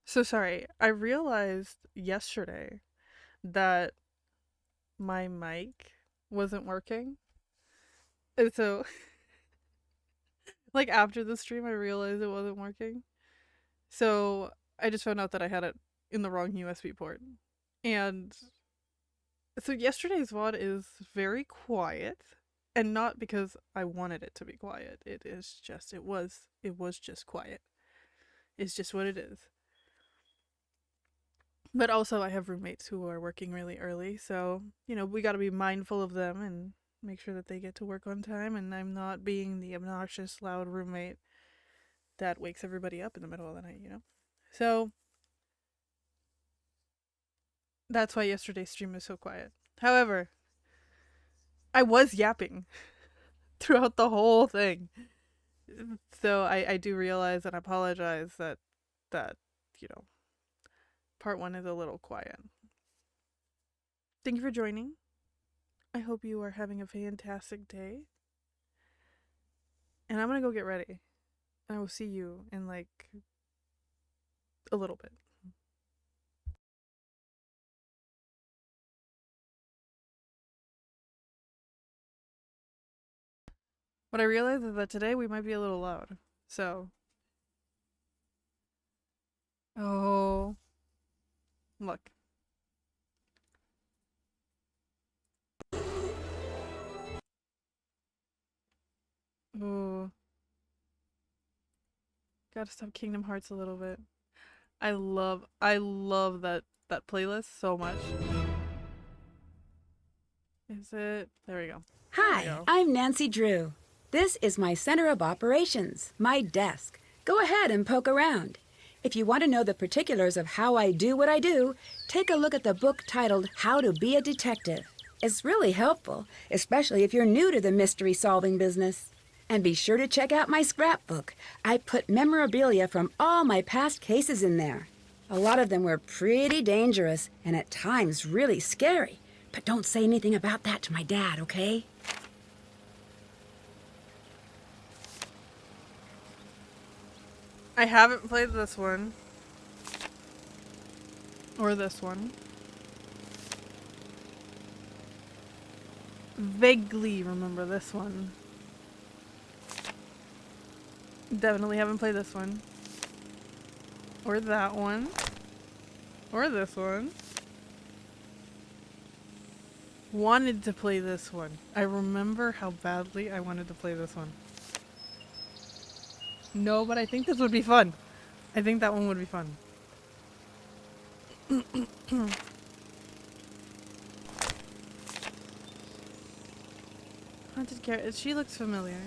So sorry. I realized yesterday that my mic wasn't working. And so, like, after the stream, I realized it wasn't working. So, I just found out that I had it in the wrong USB port. And so, yesterday's VOD is very quiet. And not because I wanted it to be quiet. It was just quiet. It's just what it is. But also, I have roommates who are working really early, so, we gotta be mindful of them and make sure that they get to work on time, and I'm not being the obnoxious, loud roommate that wakes everybody up in the middle of the night. So, that's why yesterday's stream was so quiet. However, I was yapping throughout the whole thing. So, I do realize and apologize that, you know, part one is a little quiet. Thank you for joining. I hope you are having a fantastic day. And I'm gonna go get ready. I will see you in like a little bit. What I realized is that today we might be a little loud. So, oh, look. Oh, gotta stop Kingdom Hearts a little bit. I love that playlist so much. Is it? There we go. There we Hi, go. I'm Nancy Drew. This is my center of operations, my desk. Go ahead and poke around. If you want to know the particulars of how I do what I do, take a look at the book titled How to Be a Detective. It's really helpful, especially if you're new to the mystery solving business. And be sure to check out my scrapbook. I put memorabilia from all my past cases in there. A lot of them were pretty dangerous and at times really scary. But don't say anything about that to my dad, okay? I haven't played this one. Or this one. Vaguely remember this one. Definitely haven't played this one. Or that one. Or this one. Wanted to play this one. I remember how badly I wanted to play this one. No, but I think this would be fun. I think that one would be fun. Haunted Carrot. She looks familiar.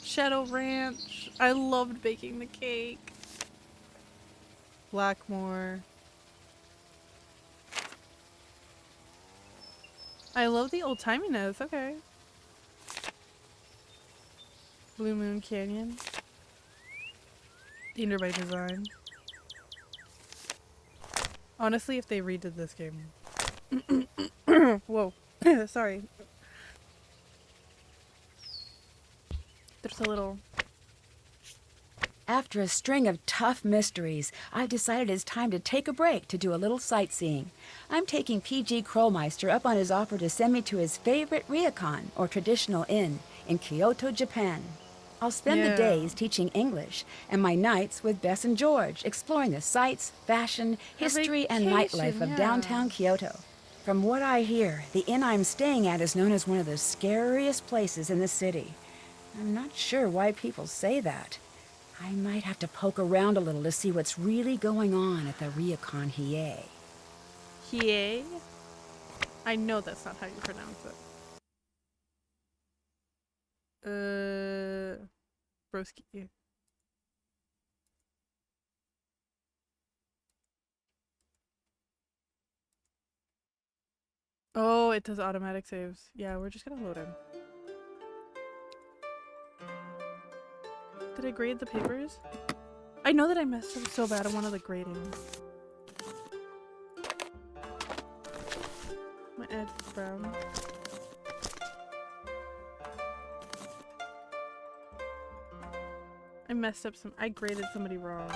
Shadow Ranch. I loved baking the cake. Blackmore. I love the old timiness. Okay. Blue Moon Canyon. Danger by Design. Honestly, if they redid this game. Whoa. Sorry. There's a little. After a string of tough mysteries, I've decided it's time to take a break to do a little sightseeing. I'm taking PG Krollmeister up on his offer to send me to his favorite ryokan, or traditional inn, in Kyoto, Japan. I'll spend the Yeah. days teaching English, and my nights with Bess and George, exploring the sights, fashion, Her history, and nightlife vacation, of yeah. downtown Kyoto. From what I hear, the inn I'm staying at is known as one of the scariest places in the city. I'm not sure why people say that. I might have to poke around a little to see what's really going on at the Ryokan Hiei. Hiei? I know that's not how you pronounce it. Broski. Oh, it does automatic saves. Yeah, we're just gonna load in. Did I grade the papers? I know that I messed up so bad on one of the gradings. My edge is brown. I messed up I graded somebody wrong.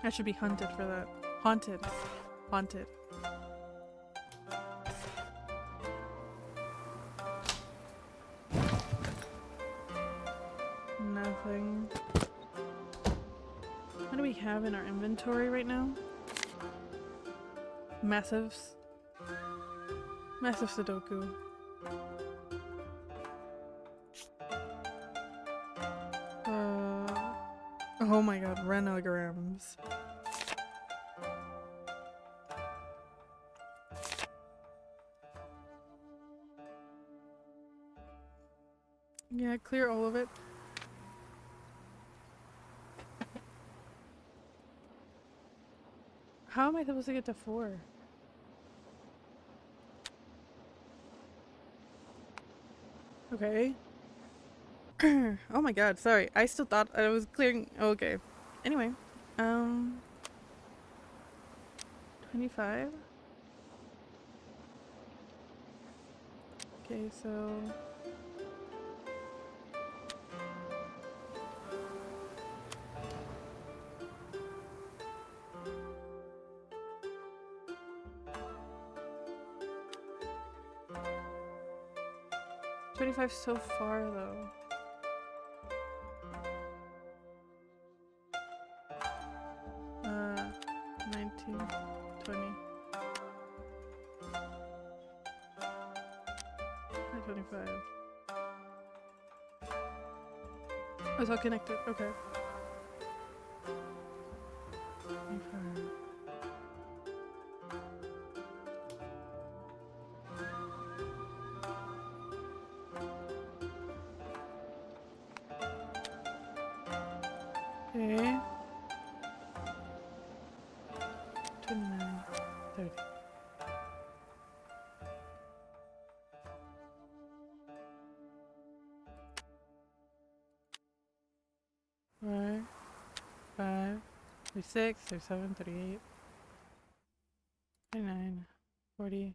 I should be hunted for that. Haunted. Haunted. Nothing. What do we have in our inventory right now? Massives. Massive Sudoku. Oh my god, renograms. Yeah, clear all of it. How am I supposed to get to 4? Okay. Oh my god, sorry. I still thought I was clearing. Okay. Anyway. 25? Okay, so... $25 so far though. Uh, 19, 20. 25. Oh, it's all connected. Okay. 25. Okay. 29, 30. Right. 5, 36, 37, 38, 39, 40.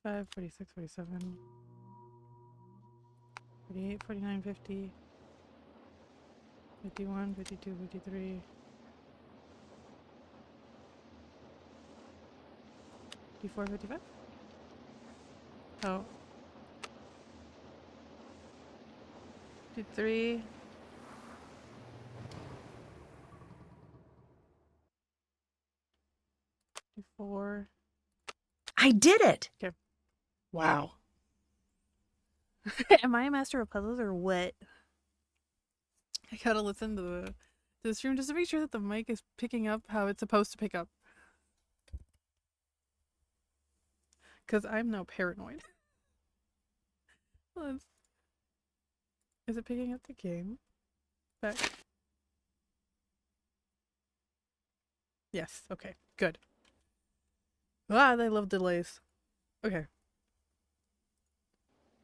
5, 46, 47, 48, 49, 50, 51, 52, 53, 54, 55? Oh. 53. 54. I did it! Okay. Wow. Am I a master of puzzles or what? I gotta listen to the stream just to make sure that the mic is picking up how it's supposed to pick up. Because I'm now paranoid. Is it picking up the game? Back. Yes, okay, good. Ah, they love delays. Okay.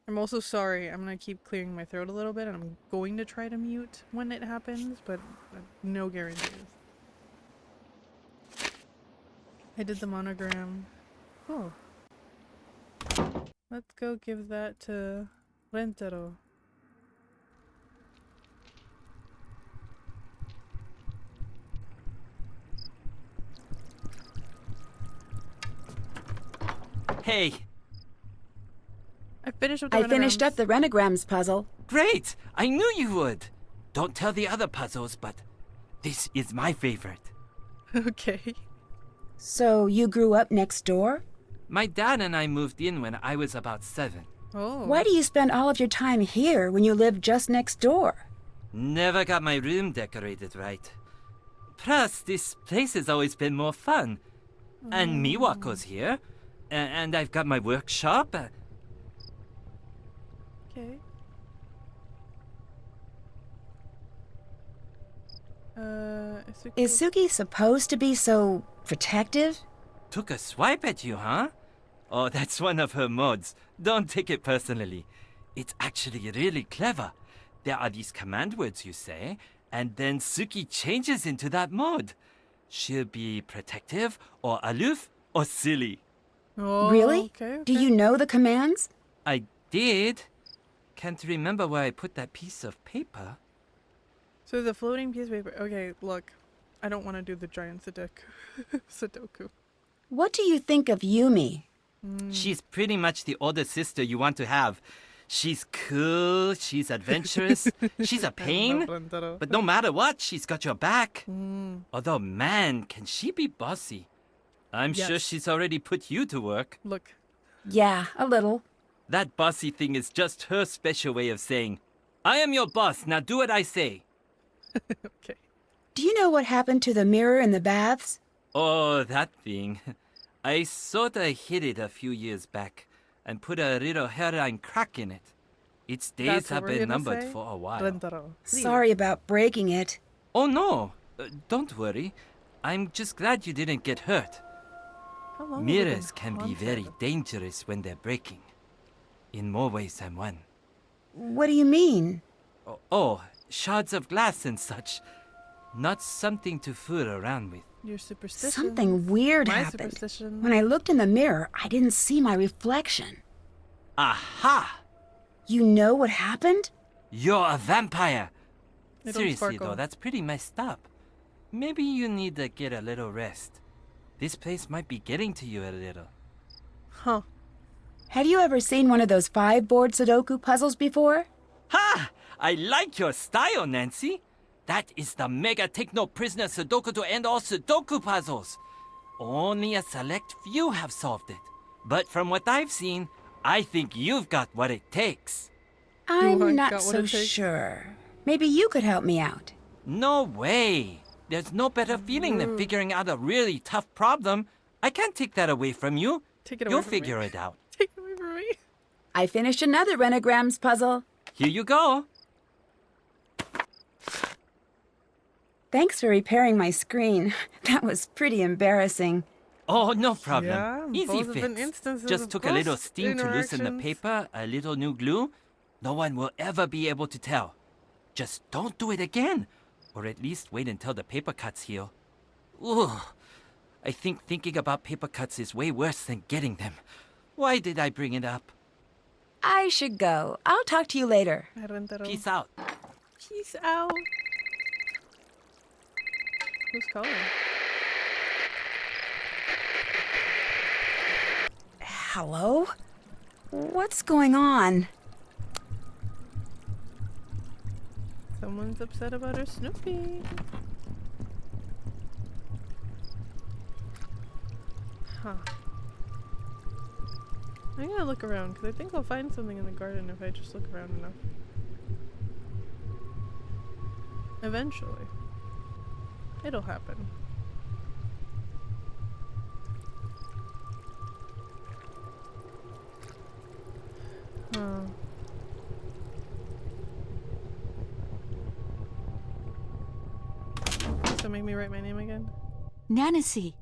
I'm also sorry. I'm gonna keep clearing my throat a little bit, and I'm going to try to mute when it happens, but no guarantees. I did the monogram. Oh. Let's go give that to Rentaro. Hey! I finished up the renograms puzzle. Great! I knew you would! Don't tell the other puzzles, but this is my favorite. Okay. So you grew up next door? My dad and I moved in when I was about 7. Oh. Why do you spend all of your time here when you live just next door? Never got my room decorated right. Plus, this place has always been more fun. And Miwako's here. And I've got my workshop. Okay. Is Suki supposed to be so protective? Took a swipe at you, huh? Oh, that's one of her mods. Don't take it personally. It's actually really clever. There are these command words you say, and then Suki changes into that mod. She'll be protective or aloof or silly. Oh, Really? Okay, Do okay. you know the commands? I did. Can't remember where I put that piece of paper. So the floating piece of paper. Okay, look. I don't want to do the giant Sudoku. What do you think of Yumi? She's pretty much the older sister you want to have. She's cool, she's adventurous, she's a pain, but no matter what, she's got your back. Although, man, can she be bossy? I'm sure Yes. she's already put you to work. Look. Yeah, a little. That bossy thing is just her special way of saying, I am your boss, now do what I say. Okay. Do you know what happened to the mirror in the baths? Oh, that thing. I sorta hid it a few years back and put a little hairline crack in it. Its days That's what have we're been gonna numbered say? for a while. Rentaro. Sorry about breaking it. Oh no, don't worry. I'm just glad you didn't get hurt. How long have we been Mirrors can be very haunted? dangerous when they're breaking. In more ways than one. What do you mean? Oh, shards of glass and such. Not something to fool around with. Your superstition. Something weird My happened. superstition. When I looked in the mirror, I didn't see my reflection. Aha! You know what happened? You're a vampire! They don't Seriously sparkle. though, that's pretty messed up. Maybe you need to get a little rest. This place might be getting to you a little. Huh. Have you ever seen one of those 5-board Sudoku puzzles before? Ha! I like your style, Nancy. That is the Mega Techno Prisoner Sudoku to end all Sudoku puzzles. Only a select few have solved it. But from what I've seen, I think you've got what it takes. I I'm not got what so it takes? sure. Maybe you could help me out. No way. There's no better feeling than figuring out a really tough problem. I can't take that away from you. Take it away You'll from me. figure it out. Take it away from me. I finished another Renagrams puzzle. Here you go. Thanks for repairing my screen. That was pretty embarrassing. Oh, no problem. Yeah, Easy both have been fix. instances Just of took a little ghost steam to loosen the interactions. paper, a little new glue. No one will ever be able to tell. Just don't do it again. Or at least wait until the paper cuts heal. Ooh, I think thinking about paper cuts is way worse than getting them. Why did I bring it up? I should go. I'll talk to you later. Rentaro. Peace out. Peace out. Who's calling? Hello? What's going on? Someone's upset about her Snoopy. Huh. I'm gonna look around because I think I'll find something in the garden if I just look around enough. Eventually. It'll happen. Huh. So make me write my name again? Nancy,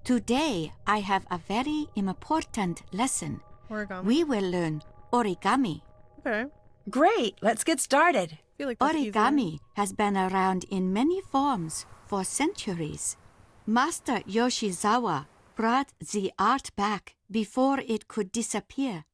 today I have a very important lesson. Origami. We will learn origami. Okay. Great, let's get started. I feel like that's easier. Origami has been around in many forms for centuries. Master Yoshizawa brought the art back before it could disappear.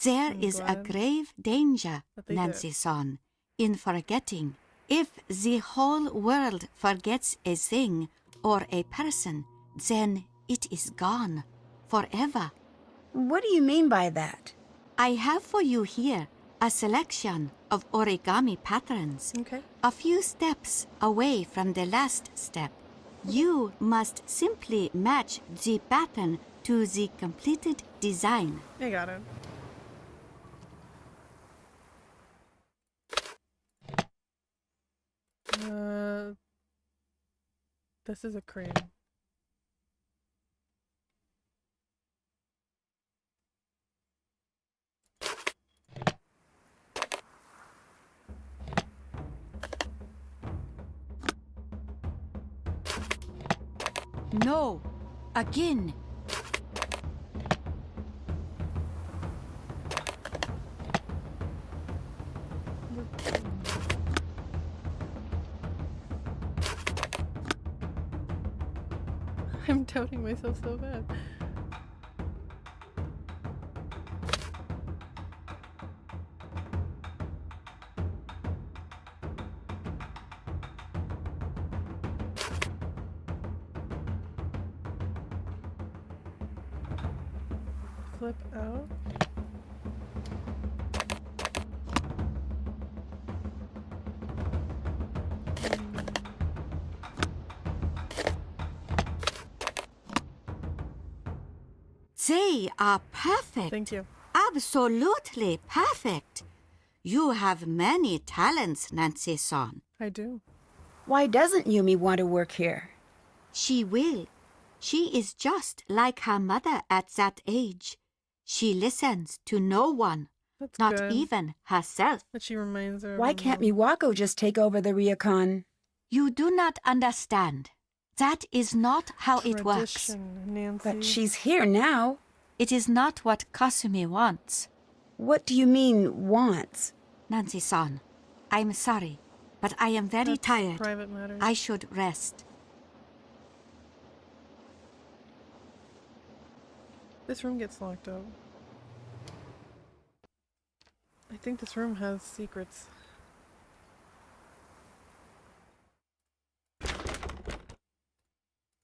There I'm is a glad grave danger, that they did. Nancy-san, in forgetting. If the whole world forgets a thing or a person, then it is gone forever. What do you mean by that? I have for you here a selection of origami patterns, Okay. a few steps away from the last step. You must simply match the pattern to the completed design. I got it. This is a crane. No, again. I'm doubting myself so bad. Flip out. They are perfect. Thank you. Absolutely perfect. You have many talents, Nancy-san. I do. Why doesn't Yumi want to work here? She will. She is just like her mother at that age. She listens to no one, That's not good. even herself. That she reminds her. Of Why her can't mom. Miwako just take over the ryokan? You do not understand. That is not how it works. Tradition, Nancy. But she's here now. It is not what Kasumi wants. What do you mean, wants? Nancy-san, I'm sorry, but I am very That's tired. private matters. I should rest. This room gets locked up. I think this room has secrets.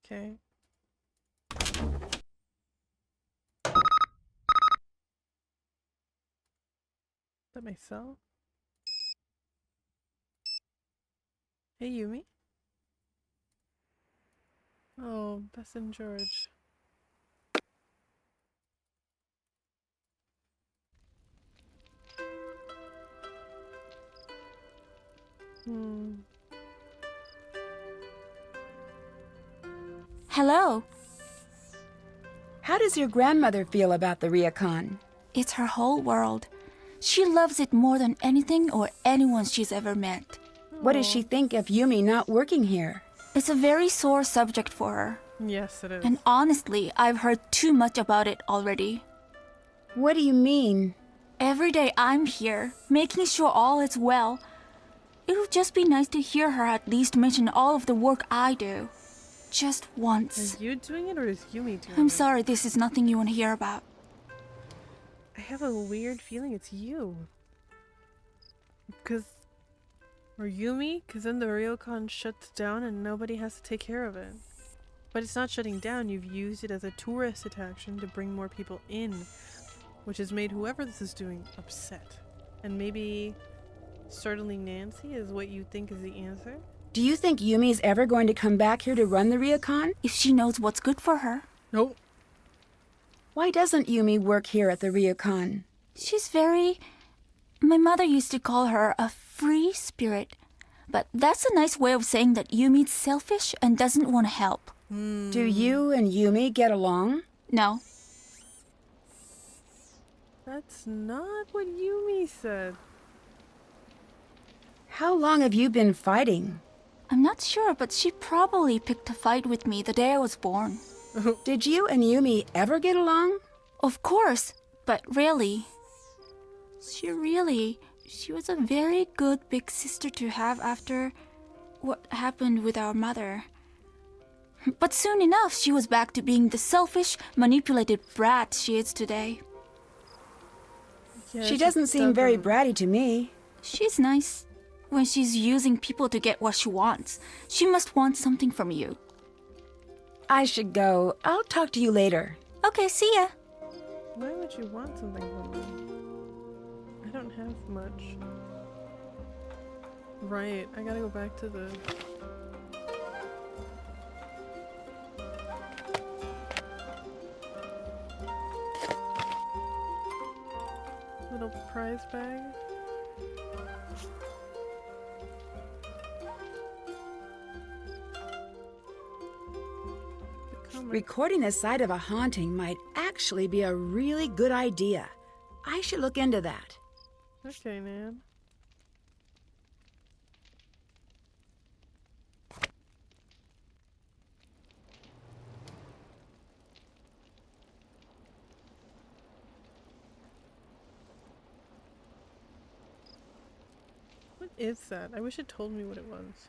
Okay. Is that my cell? Hey, Yumi. Oh, Bess and George. Hello. How does your grandmother feel about the ryokan? It's her whole world. She loves it more than anything or anyone she's ever met. What does she think of Yumi not working here? It's a very sore subject for her. Yes, it is. And honestly, I've heard too much about it already. What do you mean? Every day I'm here, making sure all is well. It would just be nice to hear her at least mention all of the work I do. Just once. Are you doing it or is Yumi doing I'm it? sorry this is nothing you want to hear about. I have a weird feeling it's you. Or Yumi? Because then the ryokan shuts down and nobody has to take care of it. But it's not shutting down, you've used it as a tourist attraction to bring more people in. Which has made whoever this is doing upset. And maybe startling Nancy is what you think is the answer? Do you think Yumi's ever going to come back here to run the ryokan? If she knows what's good for her. Nope. Why doesn't Yumi work here at the ryokan? She's very... My mother used to call her a free spirit. But that's a nice way of saying that Yumi's selfish and doesn't want to help. Do you and Yumi get along? No. That's not what Yumi said. How long have you been fighting? I'm not sure, but she probably picked a fight with me the day I was born. Did you and Yumi ever get along? Of course, but really... She was a very good big sister to have after what happened with our mother. But soon enough, she was back to being the selfish, manipulated brat she is today. Yeah, She doesn't seem very stubborn. bratty to me. She's nice. When she's using people to get what she wants, she must want something from you. I should go. I'll talk to you later. Okay, see ya. Why would you want something from me? I don't have much. Right, I gotta go back to the... little prize bag. The comic. Recording the site of a haunting might actually be a really good idea. I should look into that. Okay, Nan. What is that? I wish it told me what it was.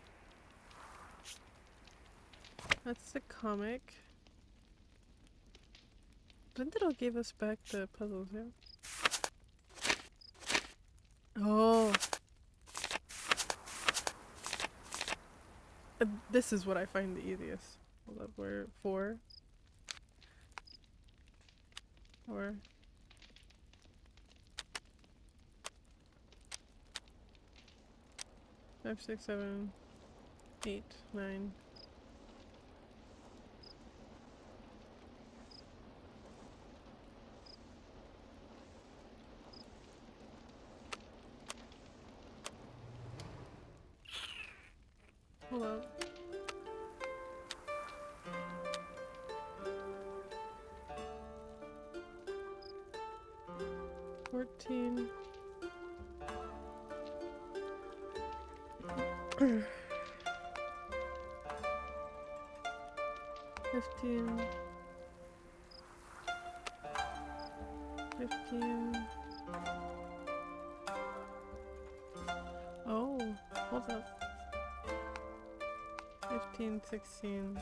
That's the comic. Blended gave us back the puzzles, yeah? Oh. This is what I find the easiest. Hold up, we're 4. Or 5, 6, 7, 8, 9. Hold up. 14. 15. 15. Oh, hold up. 15, 16.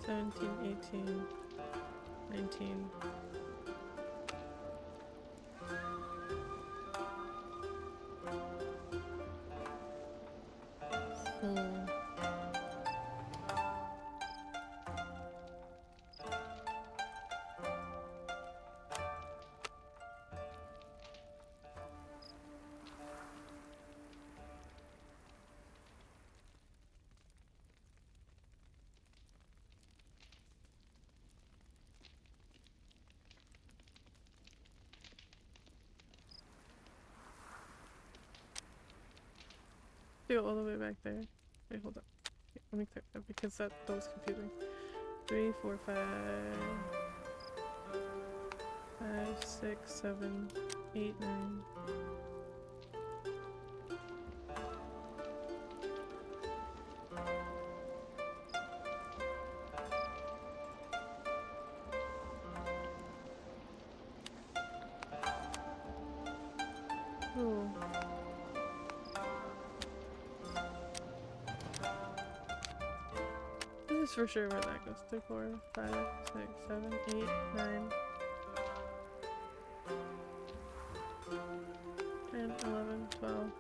17, 18, 19. Go all the way back there. Wait, hold up. Let me clear that because that was confusing. 3, 4, 5, 5, 6, 7, 8, 9. Oh. This is for sure where that goes. 3, 4, 5, 6, 7, 8, 9, 10, 11, 12.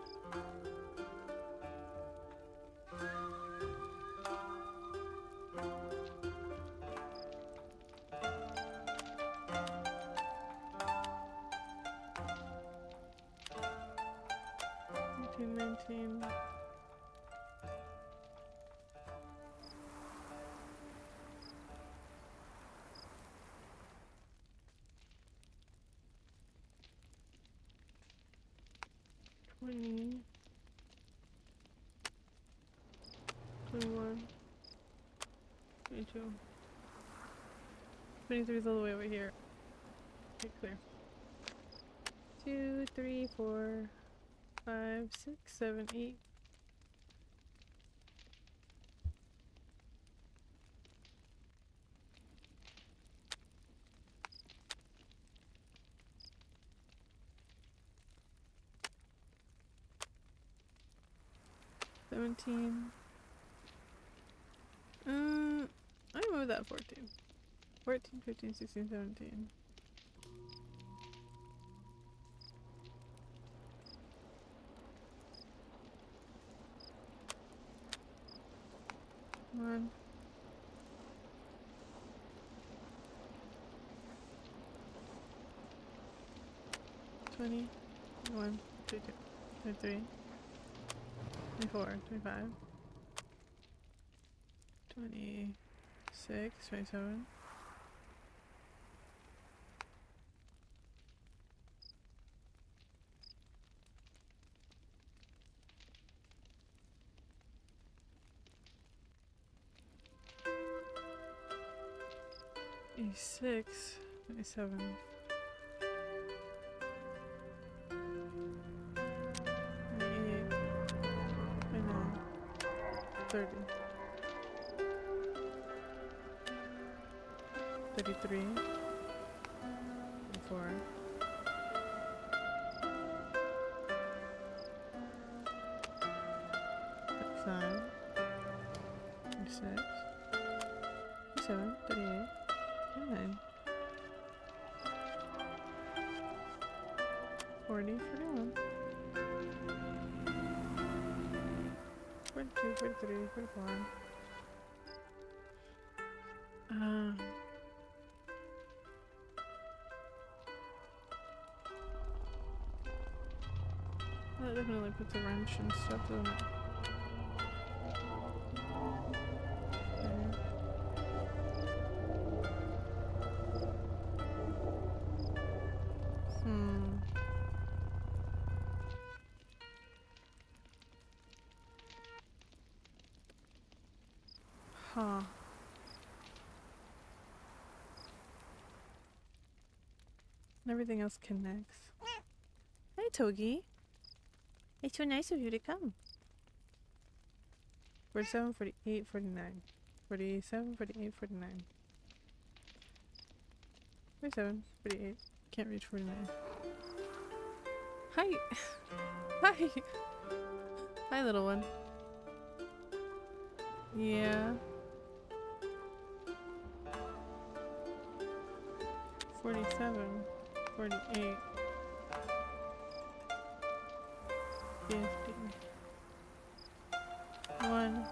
Eighteen, 19. 20, 21, 22. 23 is all the way over here. Okay, clear. 2, 3, 4, 5, 6, 7, 8. I moved that 14. 14, 15, 16, 17. Come on. 20, 21, 22, 23, 24, 25, 26, 27. Six, 27, 28, 29, 30, 33, 34, 35, 36, 40, 41. 42, 43, 44. That definitely puts a wrench and stuff, doesn't it? Okay. Huh. Everything else connects. Hi, Togi. It's so nice of you to come. 47, 48, 49. 47, 48, 49. 47, 48. Can't reach 49. Hi! Hi! Hi, little one. Yeah. 47, 48, 50. 1.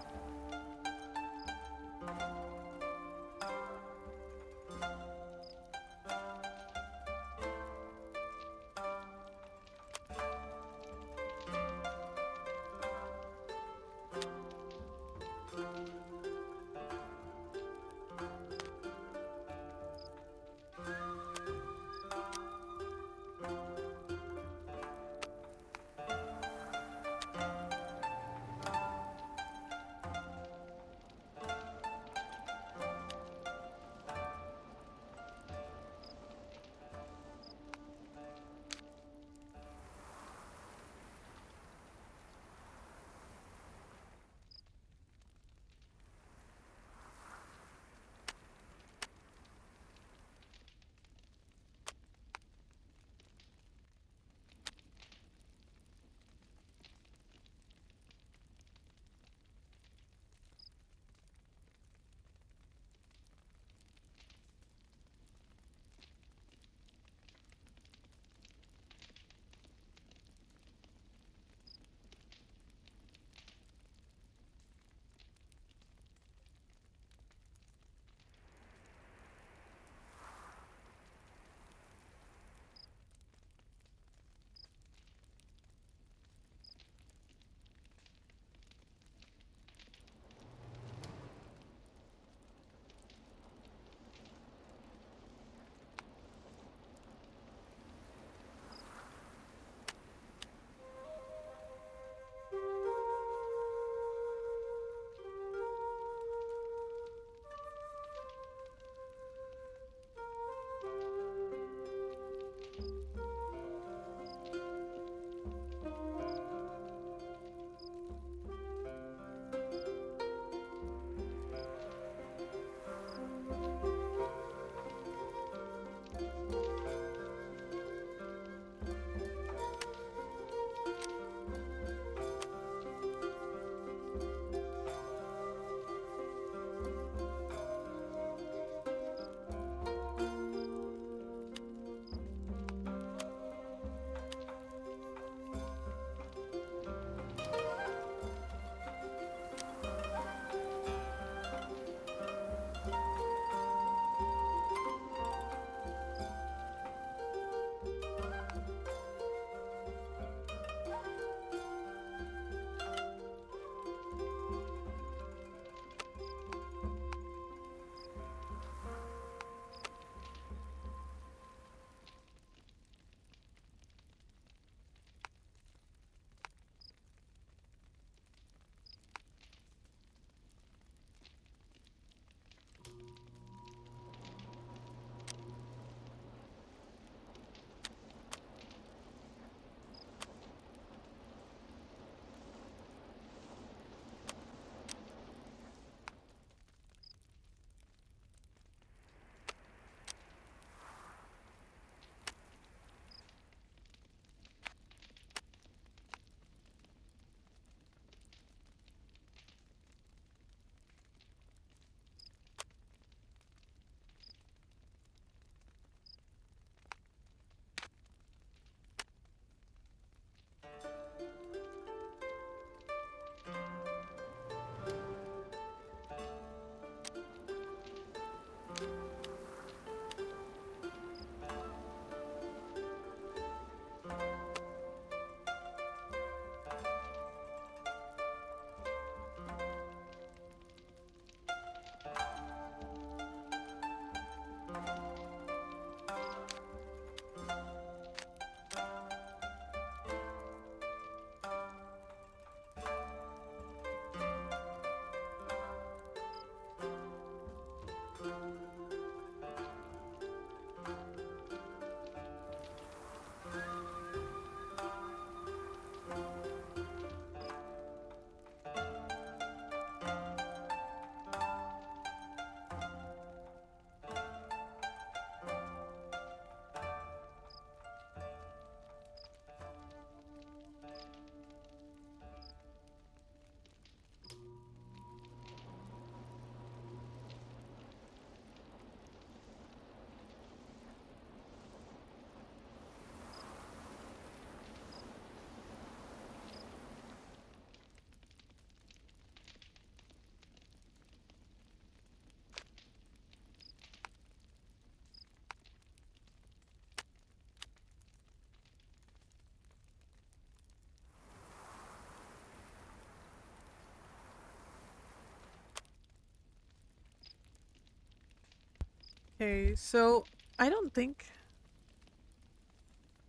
Okay, so I don't think...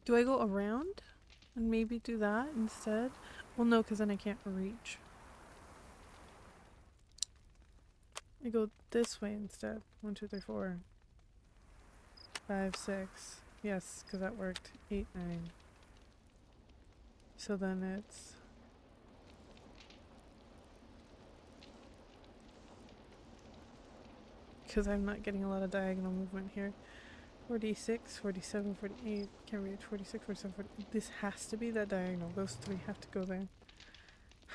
Do I go around and maybe do that instead? Well, no, because then I can't reach. I go this way instead. 1, 2, 3, 4, 5, 6. Yes, because that worked. 8, 9. So then it's... Because I'm not getting a lot of diagonal movement here. 46, 47, 48. Can't reach 46, 47, 48. This has to be that diagonal. Those three have to go there.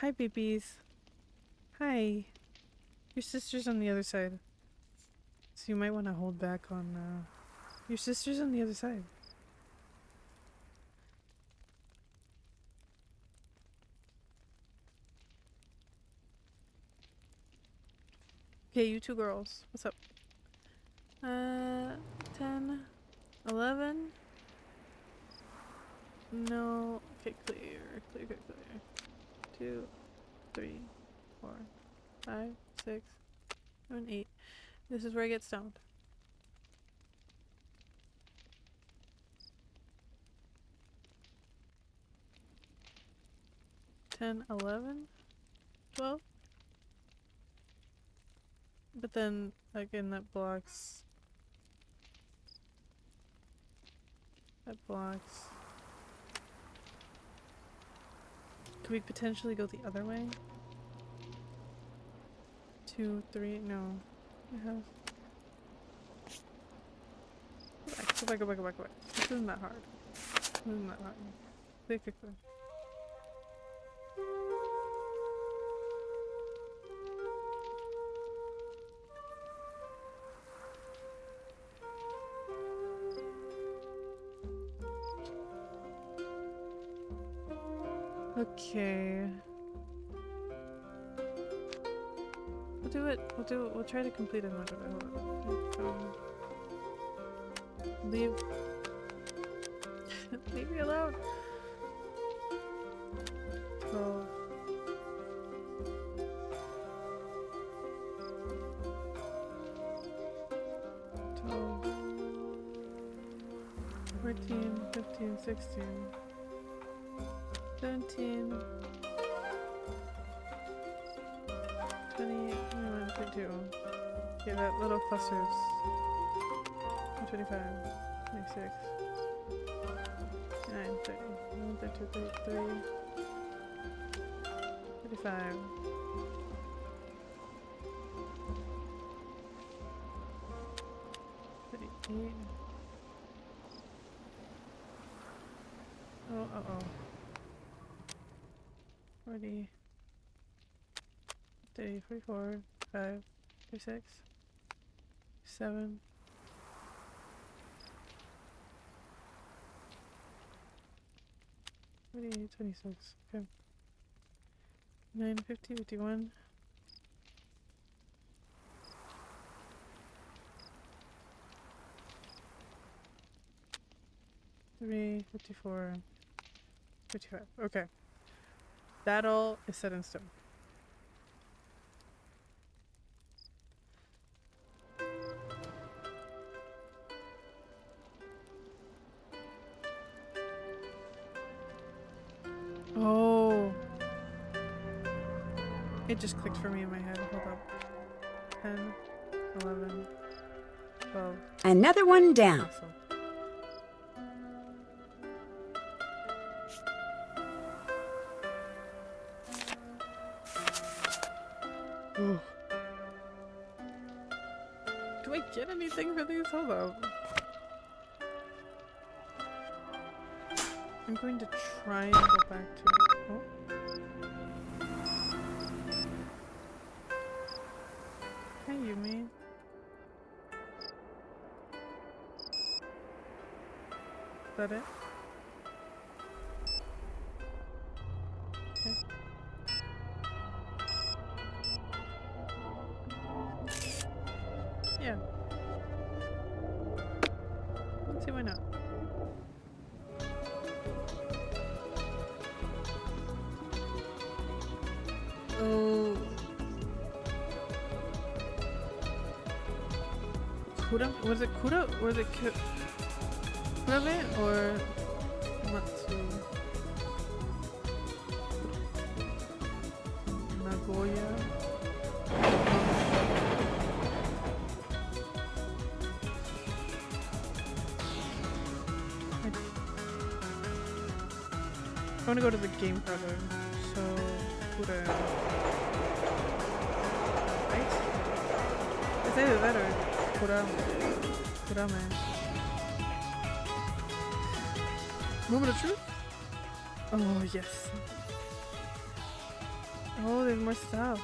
Hi, babies. Hi. Your sister's on the other side. So you might want to hold back on... Your sister's on the other side. Okay, you two girls. What's up? 10, 11. No. Okay, clear. 2, 3, 4, 5, 6, 7, 8. This is where I get stoned. 10, 11, 12. But then, again, that blocks... Could we potentially go the other way? 2, 3, no. I have... Go back. This isn't that hard. Clear. Okay. We'll do it. We'll try to complete it. Leave. Leave me alone. 12. 14, 15, 16. 17, 20, 21, 22. Okay, that little clusters. 25, 26, 29, 30, 32, 33, 35. 38. Oh. 40, 30, 44, 5, 36, 7, 28, 26, okay. 9, 50, 51. 3, 54, 55. Okay. That all is set in stone. Oh. It just clicked for me in my head. Hold up. 10, 11, 12. Another one down. Awesome. Ooh. Do I get anything for these? Hold up. I'm going to try and go back to... Oh. Hi, Yumi. Is that it? Okay. Yeah. Let's see why not. Oh. Kura? Was it Kura? Or was it Kurame? Or Matsu? Nagoya? I want to go to the game cover. So, Kura. Right? It's either that or Kurame. Moment of truth? Oh, yes. Oh, there's more stuff.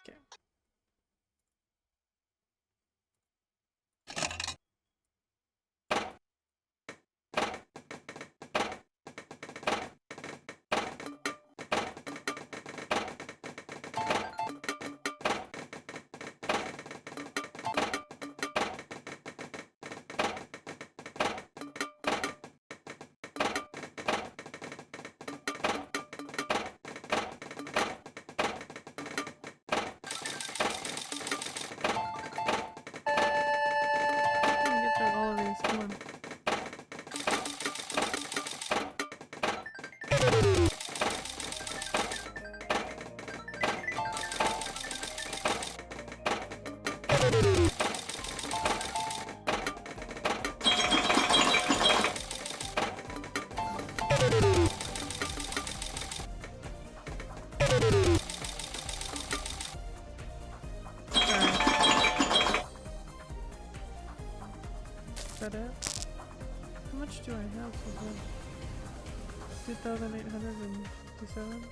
Okay. Get through all of these. Come on. Is that it? How much do I have so far? 2,857?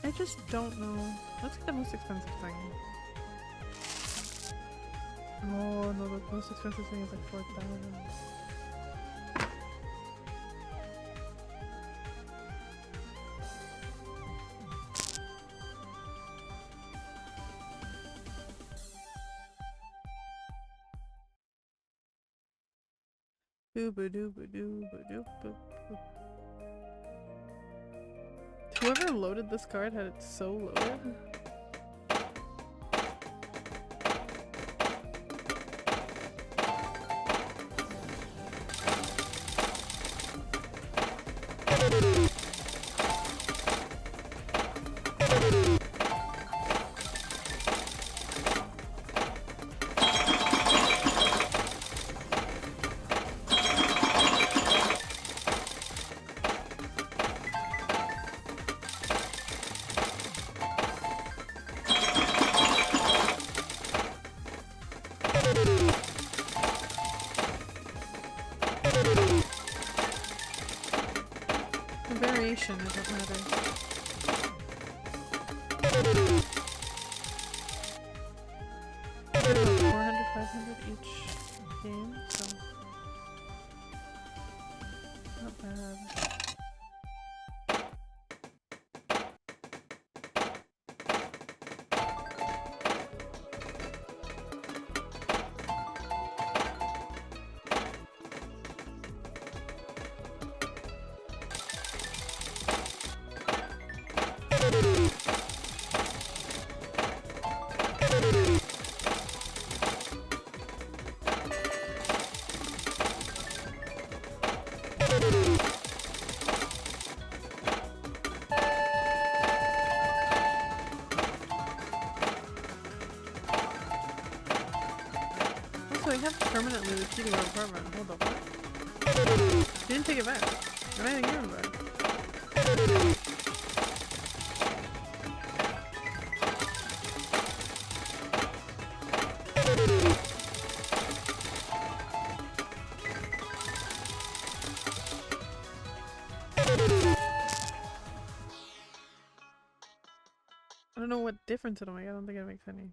I just don't know. Let's get the most expensive thing. Oh no, the most expensive thing is like 4,000. Whoever loaded this card had it so loaded. The variation is what matters. There's about 400, 500 each game, so not bad. Also, I have permanently the key to our apartment. Hold up. What? Didn't take it back. Why did I give it back? I don't know what difference it'll make. I don't think it makes any.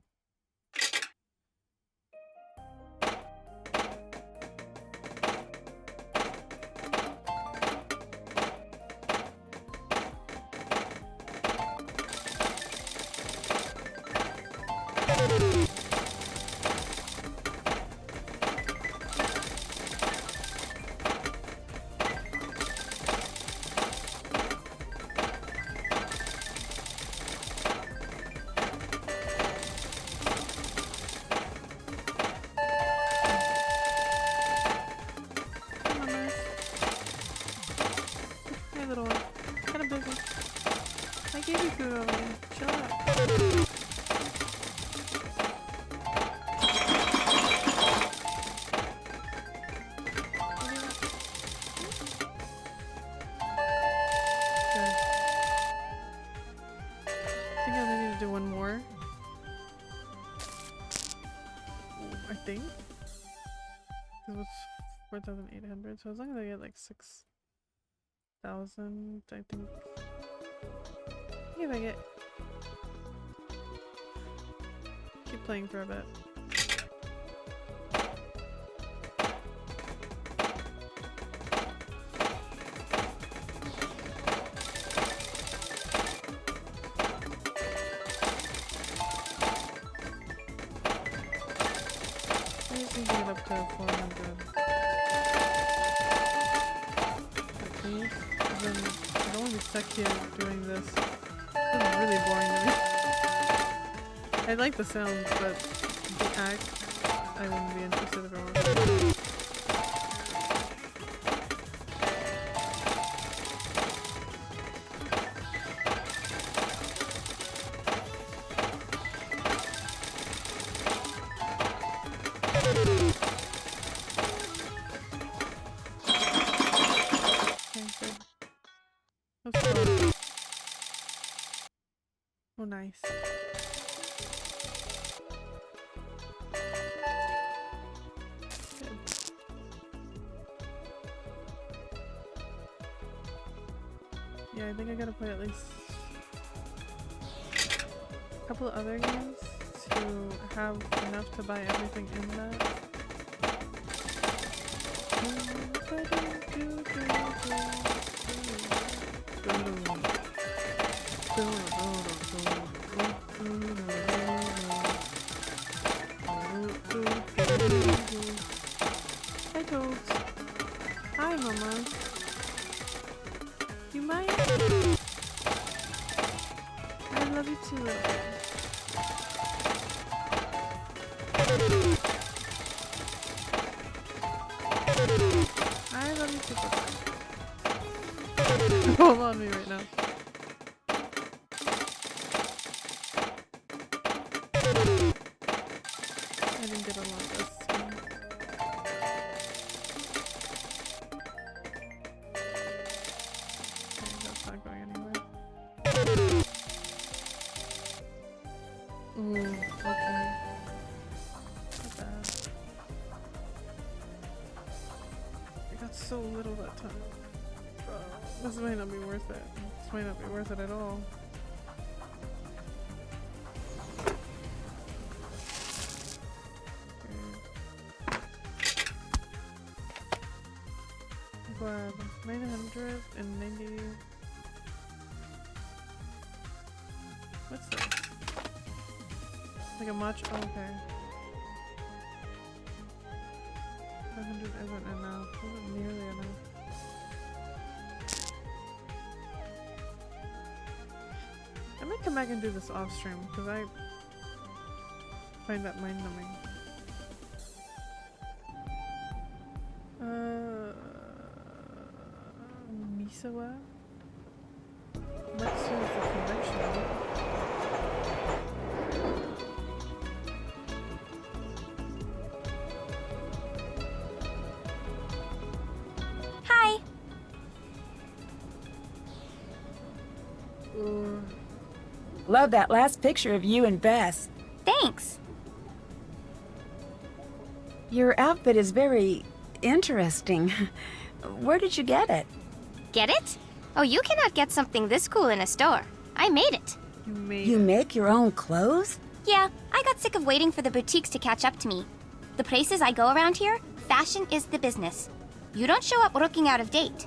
gave you food already. Chill out. I think I only need to do one more. I think. It was 4,800, so as long as I get like 6,000, I think. If I get. Keep playing for a bit. I just need to get up to 400. At least. And then I don't want to be stuck here doing this. This is really boring to me. I like the sounds, but the act, I wouldn't be interested if I wanted to. Okay, good. That's fun. Oh, nice. Good. Yeah, I think I gotta play at least a couple of other games to have enough to buy everything in that. Hi Toads. Hi Mama. You mind? I love you too, little girl. I love you too, Papa. Hold on me right now. I didn't get a lot this time. Okay, that's not going anywhere. Ooh, okay. Not bad. I got so little that time. This might not be worth it. This might not be worth it at all. But 990. What's this? Like a match. Oh, okay. 500 isn't enough. Isn't nearly enough. I might come back and do this off stream because I find that mind numbing. Misawa? Let's see the connection. Hi. Love that last picture of you and Bess. Thanks. Your outfit is very interesting. Where did you get it? Get it? Oh, you cannot get something this cool in a store. I made it. You make your own clothes? Yeah, I got sick of waiting for the boutiques to catch up to me. The places I go around here, fashion is the business. You don't show up looking out of date.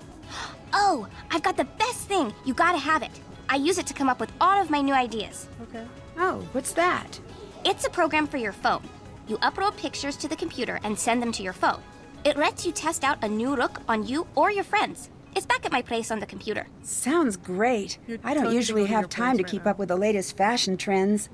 Oh, I've got the best thing. You gotta have it. I use it to come up with all of my new ideas. Okay. Oh, what's that? It's a program for your phone. You upload pictures to the computer and send them to your phone. It lets you test out a new look on you or your friends. It's back at my place on the computer. Sounds great. You're I don't totally usually going to your have time to place keep right up with the latest fashion trends.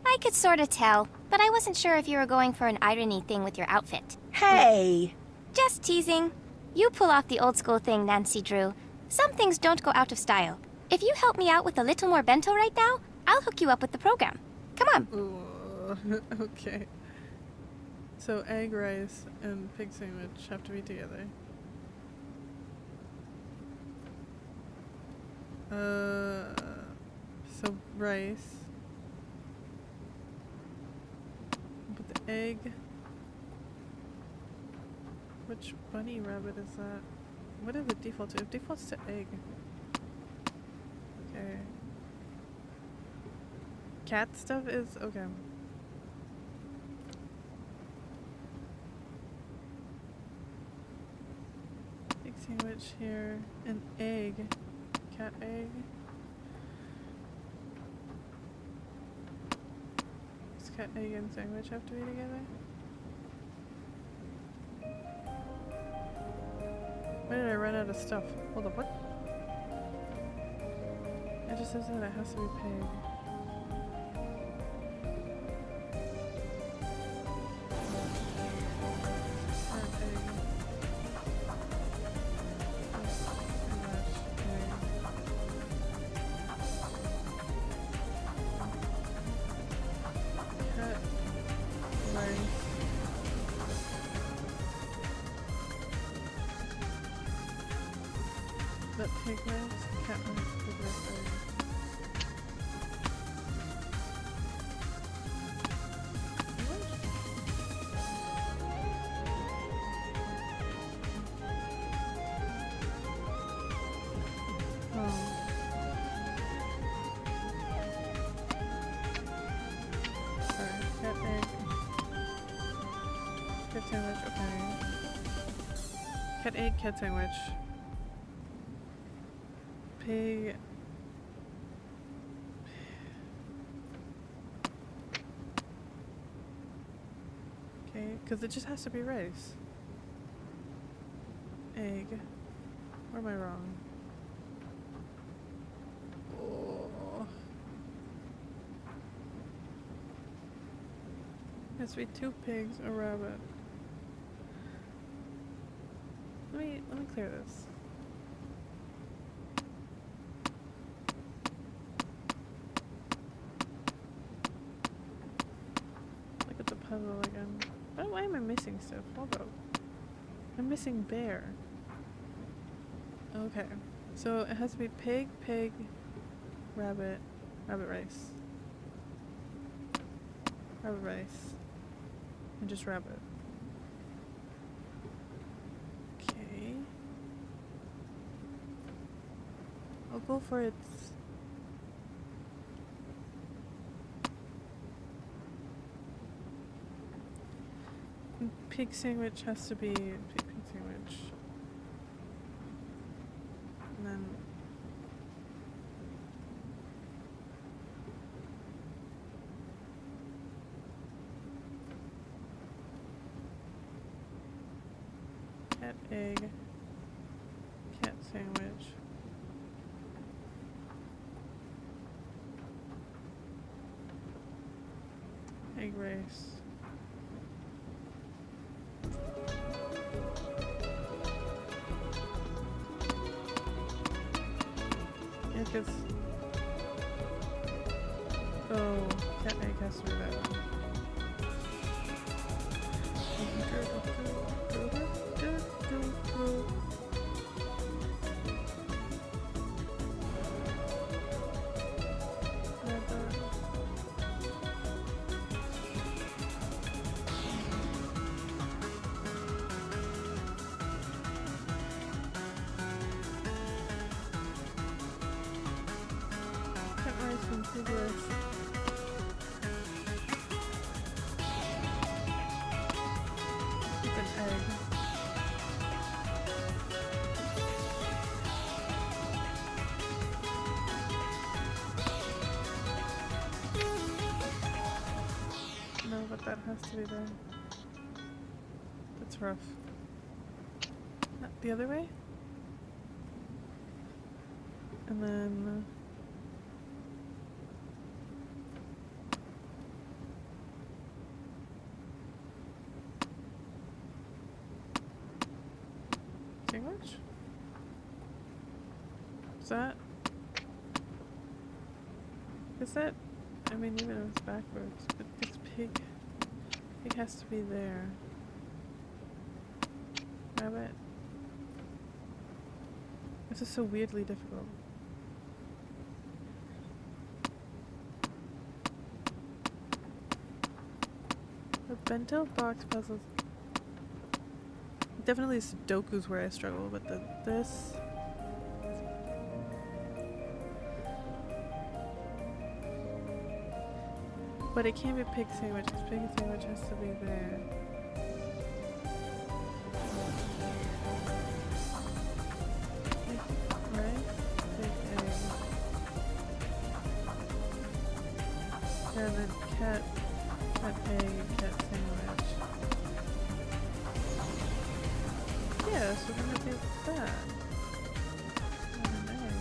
I could sort of tell, but I wasn't sure if you were going for an irony thing with your outfit. Hey! Just teasing. You pull off the old school thing Nancy drew. Some things don't go out of style. If you help me out with a little more bento right now, I'll hook you up with the program. Come on. Ooh, okay. So egg, rice, and pig sandwich have to be together. So rice. Put the egg. Which bunny rabbit is that? What is it default to? It defaults to egg. Okay. Cat stuff is okay. Egg sandwich here. An egg. Cat egg. Does cat egg and sandwich have to be together? Why did I run out of stuff? Hold up, what? It just says that it has to be pig. That pig rice, cat rice, pig rice, egg. Oh. Sorry, cat egg. Cat sandwich, okay. Cat egg, cat sandwich. Pig. Okay, because it just has to be rice. Egg. Or am I wrong? Oh. It has to be 2 pigs, a rabbit. Let me clear this. Puzzle again. Why am I missing stuff? Hold up. I'm missing bear. Okay. So it has to be pig, pig, rabbit, rabbit rice. Rabbit rice. And just rabbit. Okay. I'll go for its pig sandwich has to be pig sandwich. And then cat egg, cat sandwich. Egg rice. Because oh, cat egg has to be that one. No, but that has to be there. That's rough. The other way? And then sandwich? Is that Is that? I mean, even if it's backwards, but this pig. Pig has to be there. Rabbit. This is so weirdly difficult. The bento box puzzles. Definitely Sudoku's where I struggle, but this. But it can't be pig sandwich because pig sandwich has to be there. Right? Pig egg. And then cat egg, cat sandwich. Yeah, so we're gonna do that. And an egg.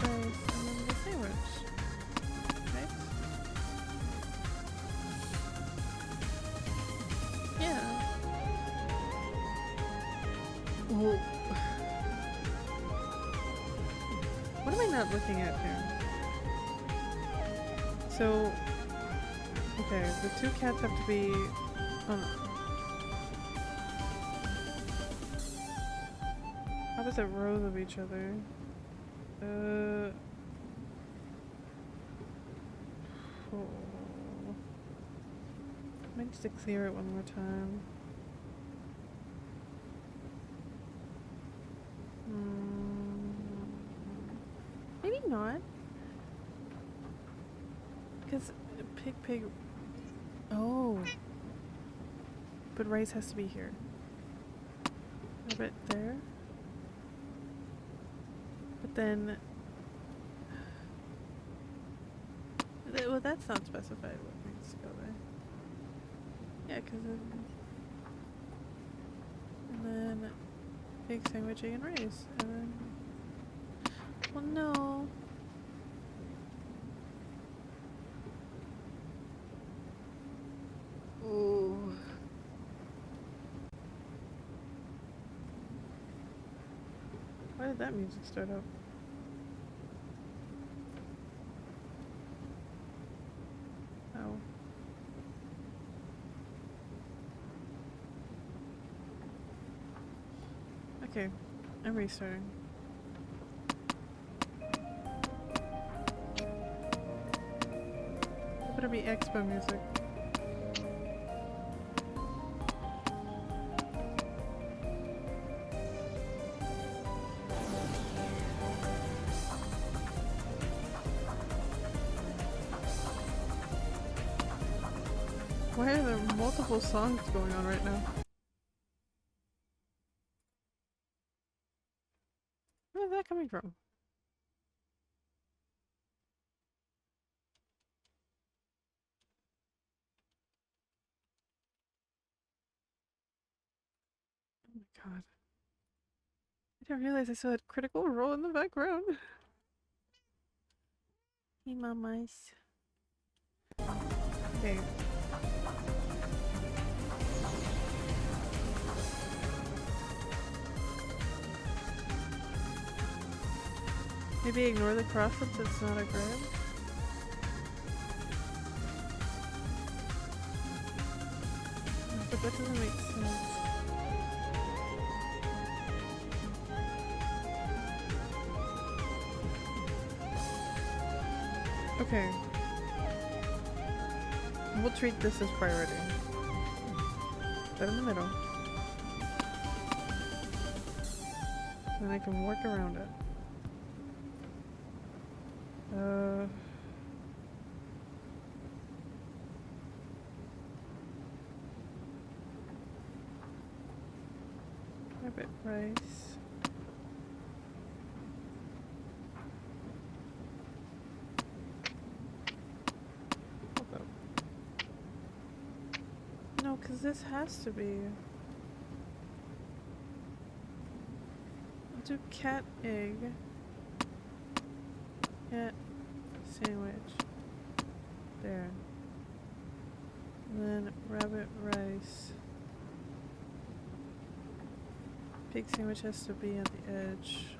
Rice, and then the sandwich. Right? Yeah. Well, what am I not looking at here? So, okay, the two cats have to be on opposite rows of each other. Oh. I might just to clear it one more time. Maybe not. Because pig. Oh. But rice has to be here. A bit there. But then. Well, that's not specified what needs to go there. Yeah, because and then pig sandwich, egg, and rice. And then. Well, no. Ooh. Why did that music start up? Oh. Okay, I'm restarting. It better be expo music. Why are there multiple songs going on right now? Where is that coming from? Oh my god. I didn't realize I still had Critical Role in the background. Hey mamas. Okay. Maybe ignore the cross since it's not a grid. But that doesn't make sense. Okay. We'll treat this as priority. That in the middle. Then I can work around it. Rabbit rice. Hold up. No, because this has to be. I'll do cat egg. Cat sandwich. There. And then rabbit rice. Pig sandwich has to be at the edge.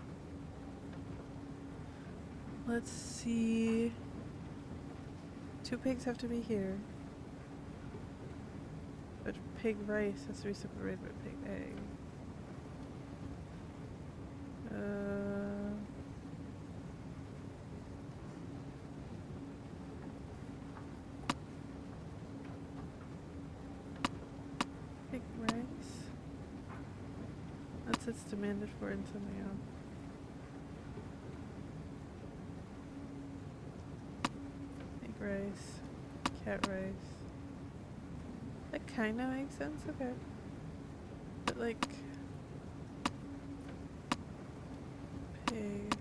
Let's see. 2 pigs have to be here. But pig rice has to be separated by pig egg. Pig rice. That's it's demanded for in something else. Pig rice. Cat rice. That kind of makes sense, okay. But like... Pig...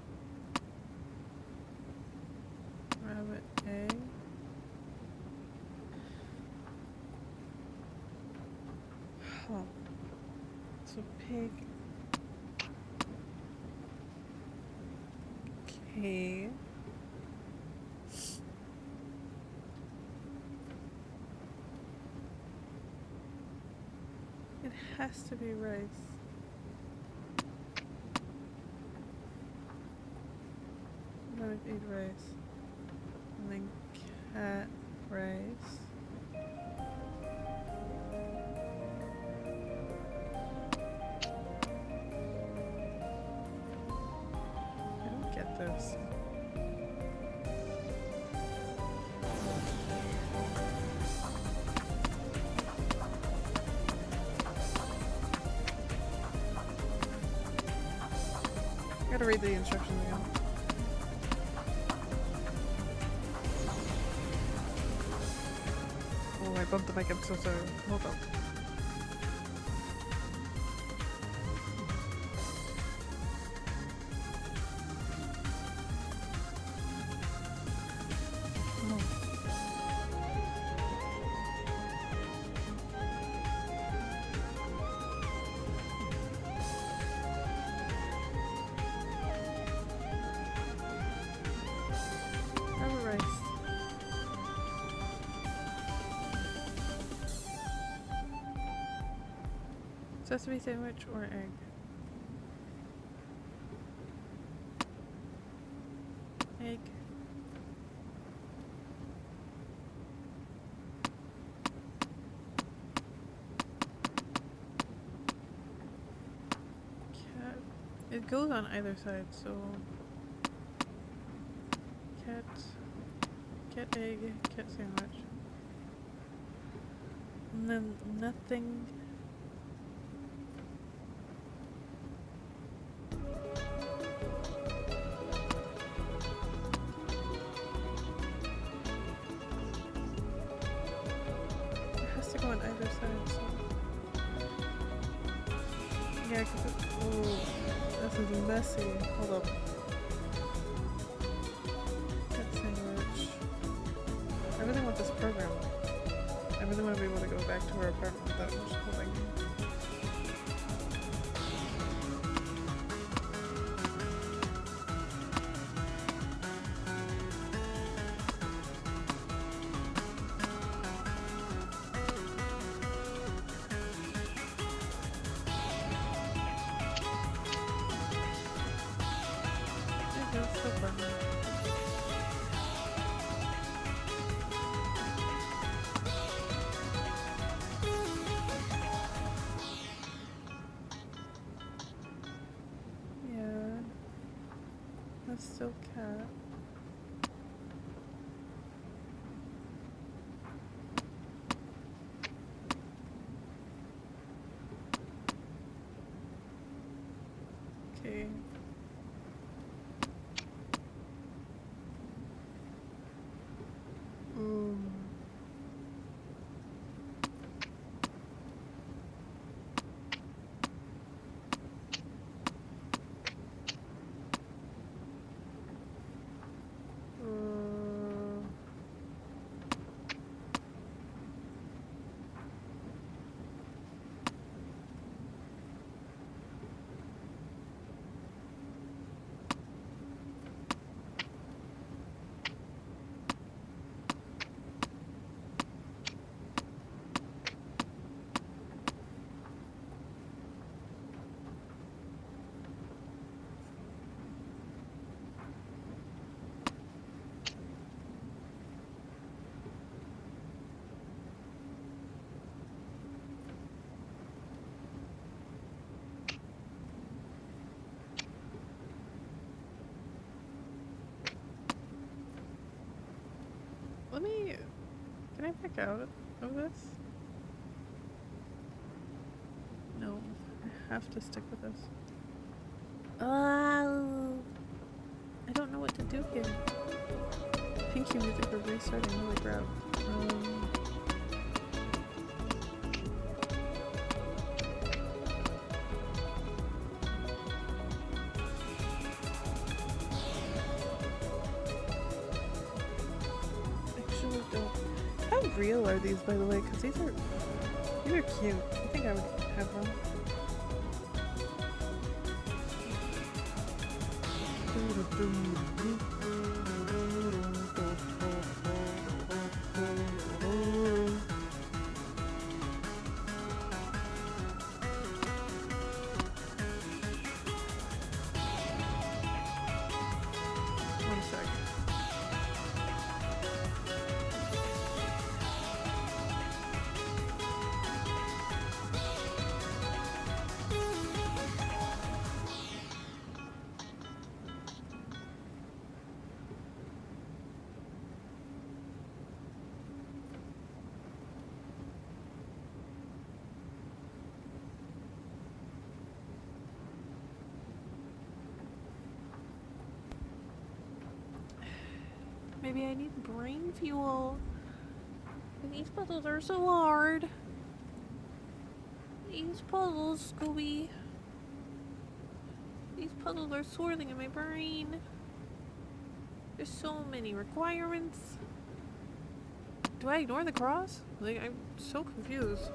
Rabbit egg... Huh. So pig... Okay... It has to be rice. I'm gonna eat rice. And then cat rice. I don't get this. I gotta read the instructions again. Oh, I bumped the mic. I'm so sorry. Hold on. Rabbit rice. Sesame sandwich or egg? Egg. Cat. It goes on either side, so cat, cat egg, cat sandwich, and then nothing. It has to go on either side, so yeah, cause it, oh, this is messy. Hold up. Cat sandwich. I really want this program. I really want to be able to go back to our apartment without much holding. That's so fun. Yeah, that's still cat. Okay. back out of this? No, I have to stick with this. I don't know what to do here. Pinky music for restarting, holy crap. Actually don't. How real are these, by the way? Because these are cute. I think I would have one. One sec. Maybe I need brain fuel. And these puzzles are so hard. These puzzles, Scooby. These puzzles are swirling in my brain. There's so many requirements. Do I ignore the cross? Like, I'm so confused.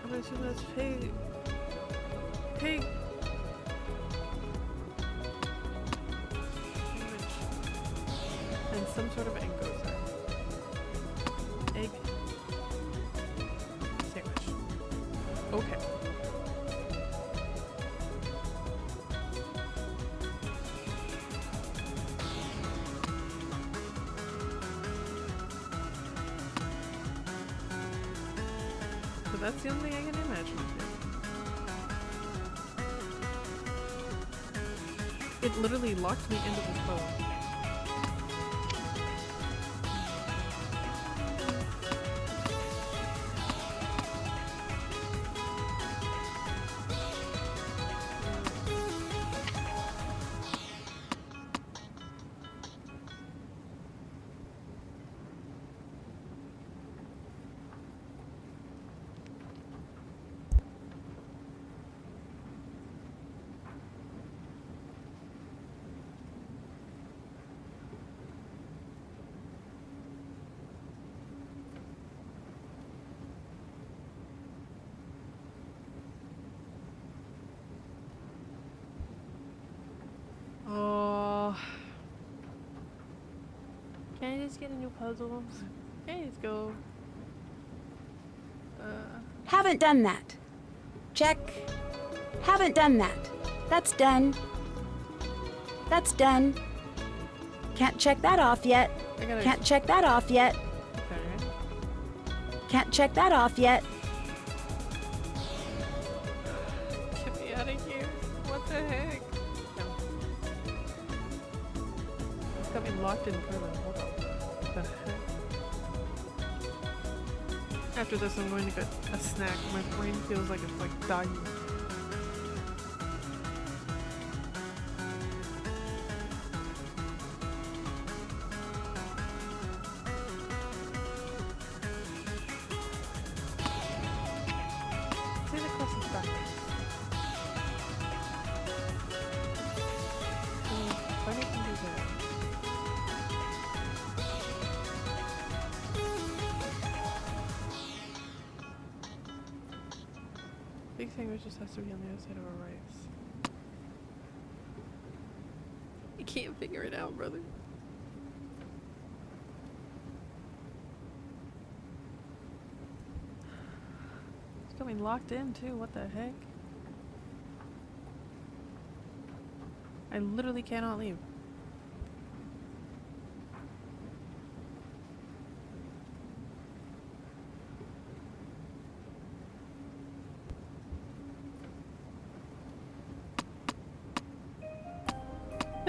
I'm gonna assume that's pig. Pig. And some sort of egg goes there. Egg. Sandwich. Okay. So that's the only thing I can imagine. It literally locked me into this boat. Oh. Can I just get a new puzzle? Can I just go? Haven't done that. Check. Haven't done that. That's done. That's done. Can't check that off yet. Can't check that off yet. Okay. Can't check that off yet. Get me out of here. What the heck? No. It's got me locked in prison. Hold on. What the heck? After this, I'm going to get a snack. My brain feels like it's like dying. Say the quest is back. Why did you do that? Big sandwich just has to be on the other side of a rice. I can't figure it out, brother. It's got me locked in too, what the heck? I literally cannot leave.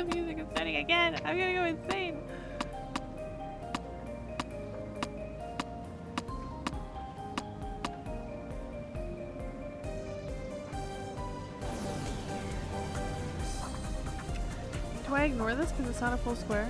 The music is starting again. I'm gonna go insane. Do I ignore this because it's not a full square?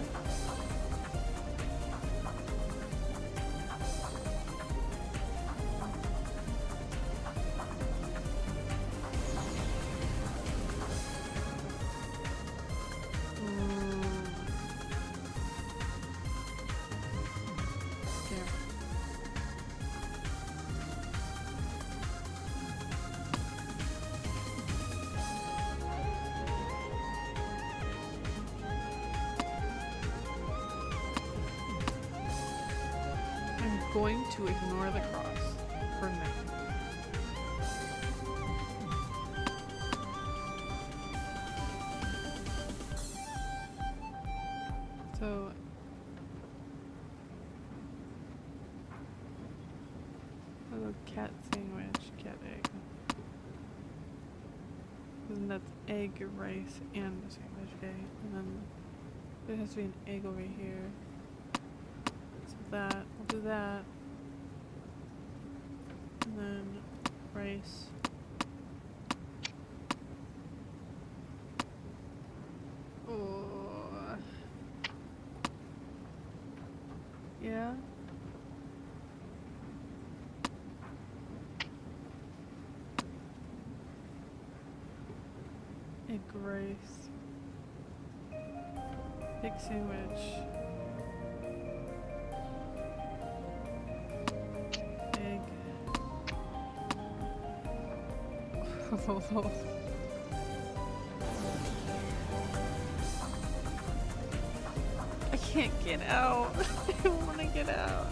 Going to ignore the cross for now. So a little cat sandwich, cat egg. And that's egg, rice, and the sandwich, okay? And then there has to be an egg over here. That we'll do that, and then rice. Oh, yeah. Egg rice. Big sandwich. I can't get out. I don't want to get out.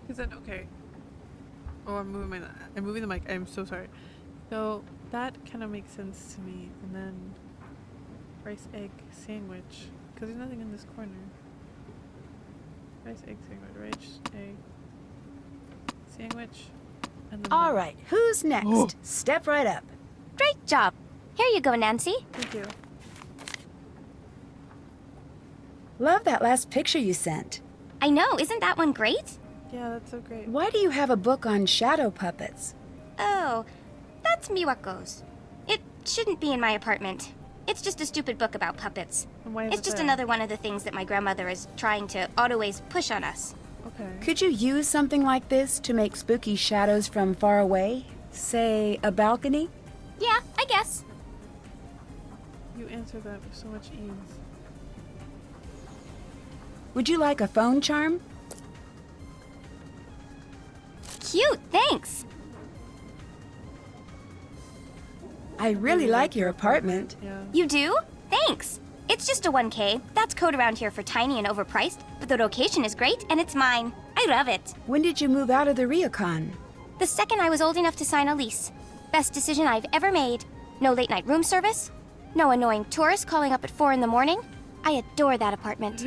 Is that okay? Oh, I'm moving the mic. I'm so sorry. So that kind of makes sense to me. And then rice egg sandwich, because there's nothing in this corner. Rice egg sandwich, rice egg sandwich, and then All right, who's next? Oh. Step right up. Great job. Here you go, Nancy. Thank you. Love that last picture you sent. I know, isn't that one great? Yeah, that's so great. Why do you have a book on shadow puppets? Oh, that's Miwako's. It shouldn't be in my apartment. It's just a stupid book about puppets. And why is It's it just there? another one of the things that my grandmother is trying to always push on us. Okay. Could you use something like this to make spooky shadows from far away? Say, a balcony? Yeah, I guess. You answer that with so much ease. Would you like a phone charm? Cute, thanks. I really like your apartment. Yeah. You do? Thanks. It's just a 1K. That's code around here for tiny and overpriced, but the location is great and it's mine. I love it. When did you move out of the Ryukon? The second I was old enough to sign a lease. Best decision I've ever made. No late night room service. No annoying tourists calling up at 4 in the morning. I adore that apartment.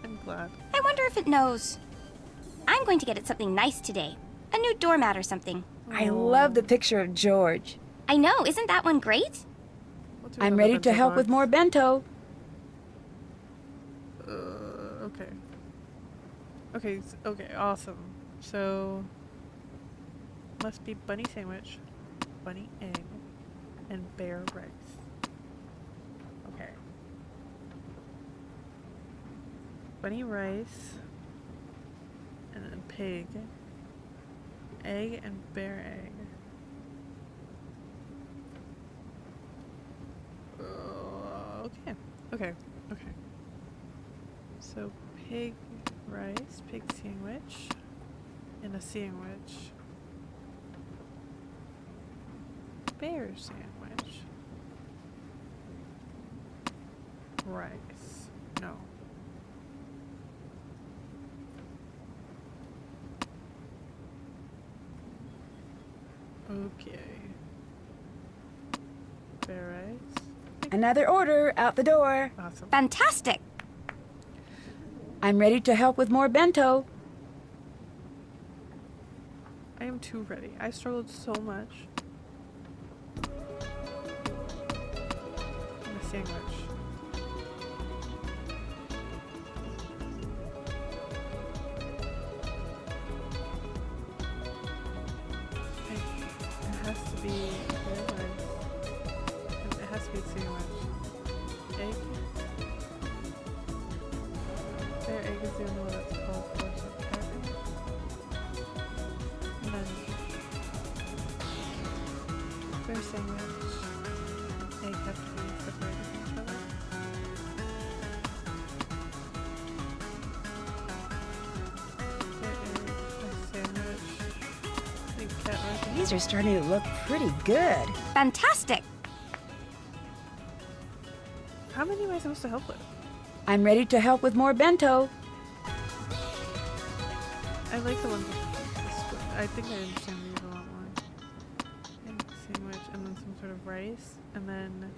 I'm glad. I wonder if it knows. I'm going to get it something nice today. A new doormat or something. I love the picture of George. I know, isn't that one great? What's your I'm other ready to bento help with box? more bento. Okay, okay, awesome. So, must be bunny sandwich, bunny egg, and bear rice. Okay. Bunny rice, and then pig, egg, and bear egg. Okay, okay, okay. So, pig rice, pig sandwich, and a sandwich. Bear sandwich. Rice. No. Okay. Bear rice. Another order out the door. Awesome. Fantastic! I'm ready to help with more bento. I am too ready. I struggled so much. And a sandwich. It has to be bear rice. And it has to be a sandwich. Egg. Bear egg is the only one that's called for, so bear egg. And then bear sandwich. Egg have to be separated from each other. Bear egg, a sandwich. And cat rice. These are starting to look pretty good. Fantastic! How many am I supposed to help with? I'm ready to help with more bento. I like the ones with the split. I think I understand these a lot more. Egg sandwich and then some sort of rice and then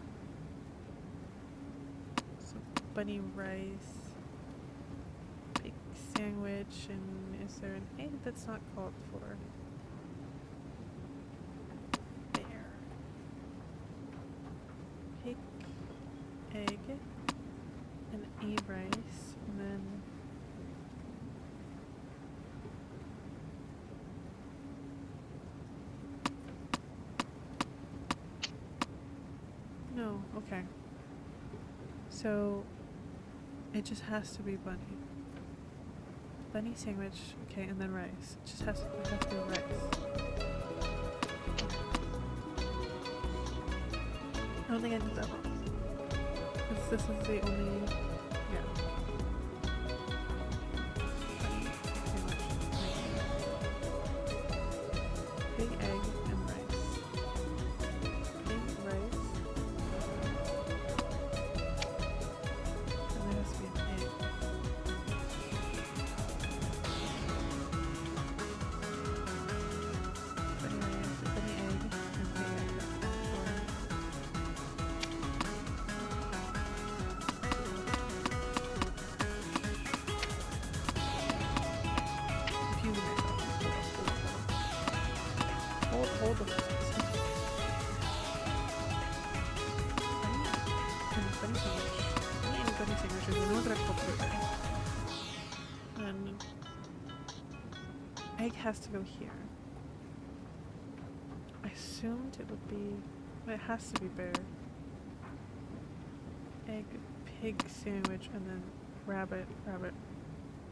some bunny rice, pig sandwich, and is there an egg that's not called for? Bear. Pig, egg, and a rice, and then no, okay. So it just has to be bunny. Bunny sandwich, okay, and then rice. It just has to be rice. I don't think I did that wrong. 'Cause this is the only, yeah. Bunny sandwich, big egg and rice. Big rice. And there has to be an egg. Bunny rice, bunny egg, and big egg. Confusing myself. Hold the bunny and bunny sandwich. Bunny and bunny sandwiches. I know that I called it. And egg has to go here. I assumed it would be, but it has to be bear. Egg, pig sandwich, and then rabbit,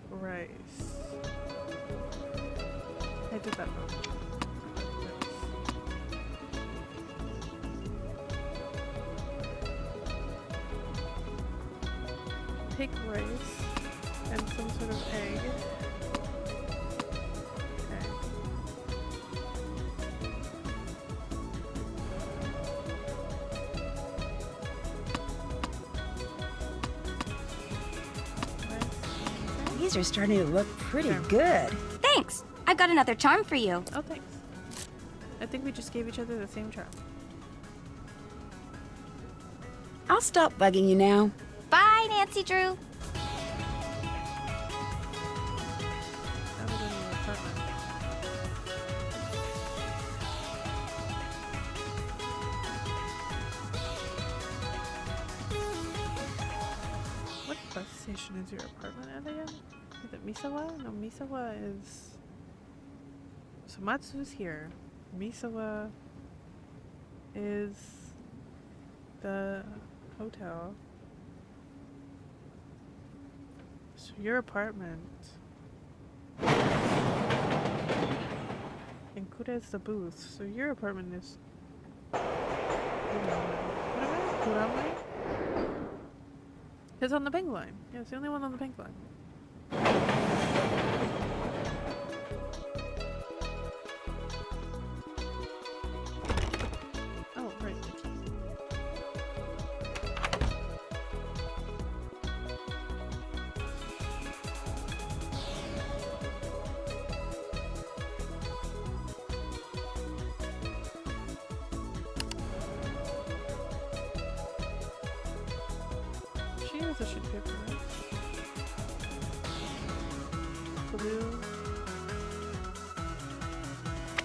rice. I did that wrong. Rice. Pig rice and some sort of egg. Okay. Rice. These are starting to look pretty Okay. good. Thanks! I've got another charm for you. Oh, thanks. I think we just gave each other the same charm. I'll stop bugging you now. Bye, Nancy Drew! Now we're going to your apartment. What bus station is your apartment at again? Is it Misawa? No, Misawa is... So Matsu's here. Misawa is the hotel. So your apartment. And Kuda is the booth. So your apartment is... Kurame? It's on the pink line. Yeah, it's the only one on the pink line. Oh, right. She has a sheet of paper, right? Blue.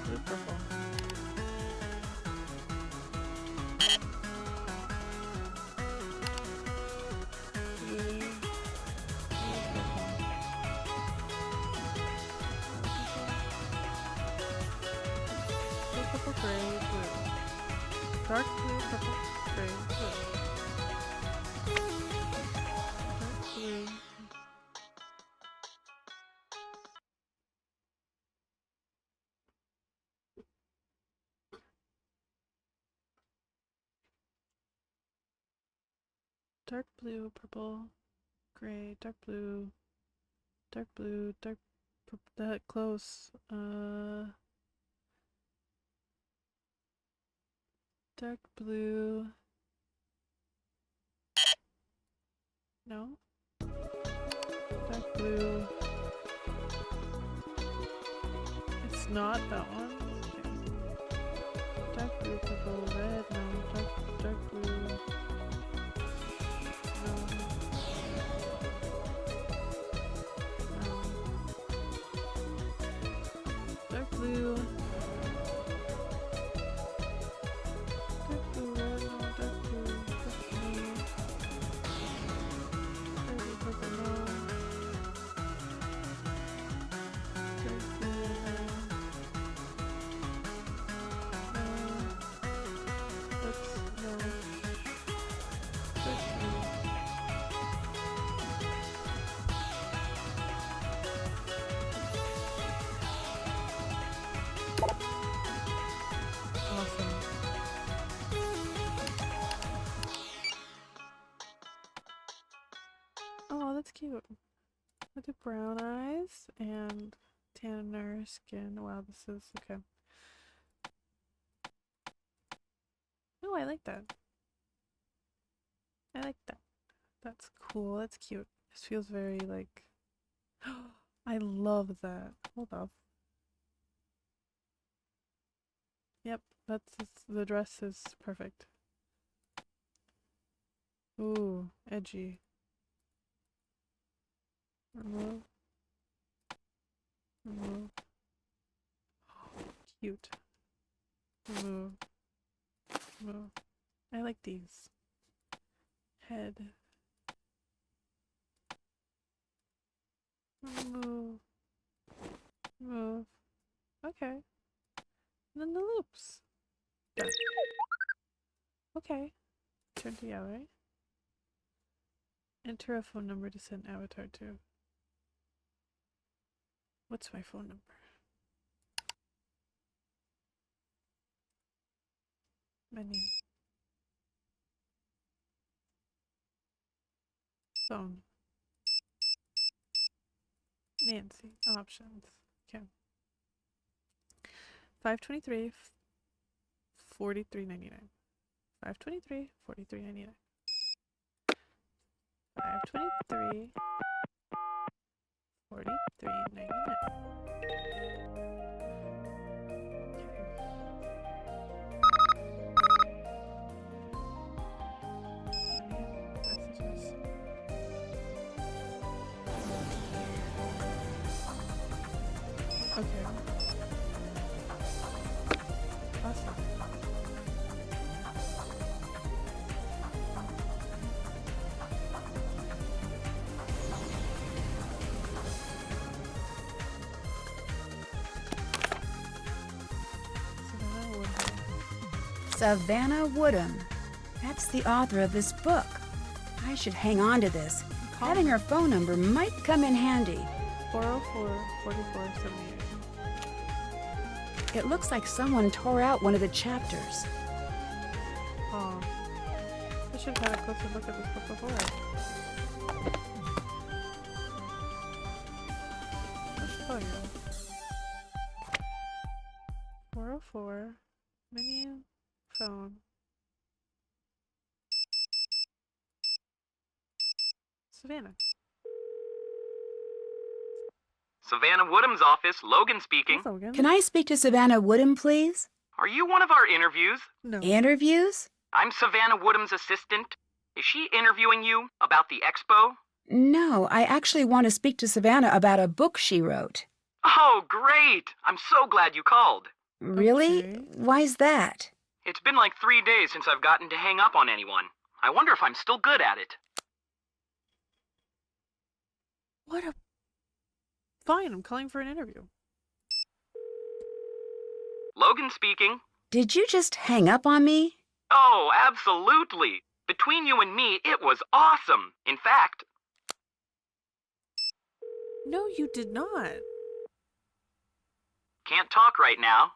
Blue, purple. Blue. Blue, purple, gray, blue. Dark blue, purple, gray, blue. Dark blue. Dark blue, purple, gray, dark blue, dark blue, dark purple. That close. Dark blue. No. Dark blue. It's not that one. Okay. Dark blue, purple, red. No. Dark blue. No. No. Dark blue. Dark blue, red. No. Dark blue. Dark blue. Dark blue, purple. No. Dark blue, red. No. That's no. Dark blue. Awesome. Oh, that's cute. With the brown eyes and tanner skin. Wow, this is okay. Oh, I like that. I like that. That's cool. That's cute. This feels very like. I love that. Hold up. Yep, the dress is perfect. Ooh, edgy. Remove. Remove. Cute. Remove. Remove. I like these. Head. Remove. Remove. Okay. And then the loops. Done. Okay. Turn to gallery. Enter a phone number to send avatar to. What's my phone number? Menu. Phone. Nancy. Options. Okay. 523 43.99. 523 43.99. 523 43.99. Messages. Okay. Awesome. Savannah Woodham. That's the author of this book. I should hang on to this. Having her phone number might come in handy. 404-4478. It looks like someone tore out one of the chapters. Oh. I should have had a closer look at this book before. Let's tell you. 404. Menu. Phone. Savannah. Savannah Woodham's office, Logan speaking. That's Logan. Can I speak to Savannah Woodham, please? Are you one of our interviews? No. Interviews? I'm Savannah Woodham's assistant. Is she interviewing you about the expo? No, I actually want to speak to Savannah about a book she wrote. Oh, great! I'm so glad you called. Really? Okay. Why's that? It's been like 3 days since I've gotten to hang up on anyone. I wonder if I'm still good at it. What a... Fine, I'm calling for an interview. Logan speaking. Did you just hang up on me? Oh, absolutely. Between you and me, it was awesome. In fact... No, you did not. Can't talk right now.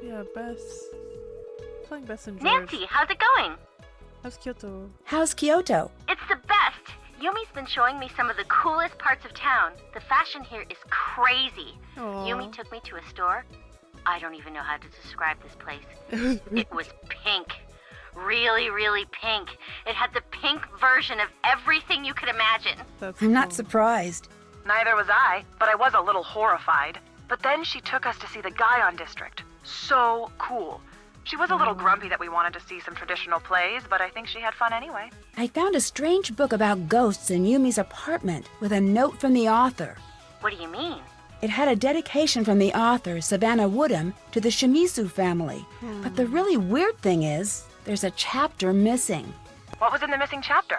Yeah, Bess. Playing Bess and George. Nancy, how's it going? How's Kyoto? How's Kyoto? It's the best. Yumi's been showing me some of the coolest parts of town. The fashion here is crazy. Aw. Yumi took me to a store. I don't even know how to describe this place. It was pink. Really, really pink. It had the pink version of everything you could imagine. That's I'm not cool. surprised. Neither was I, but I was a little horrified. But then she took us to see the Guion District. So cool. She was a little grumpy that we wanted to see some traditional plays, but I think she had fun anyway. I found a strange book about ghosts in Yumi's apartment with a note from the author. What do you mean? It had a dedication from the author, Savannah Woodham, to the Shimizu family. But the really weird thing is, there's a chapter missing. What was in the missing chapter?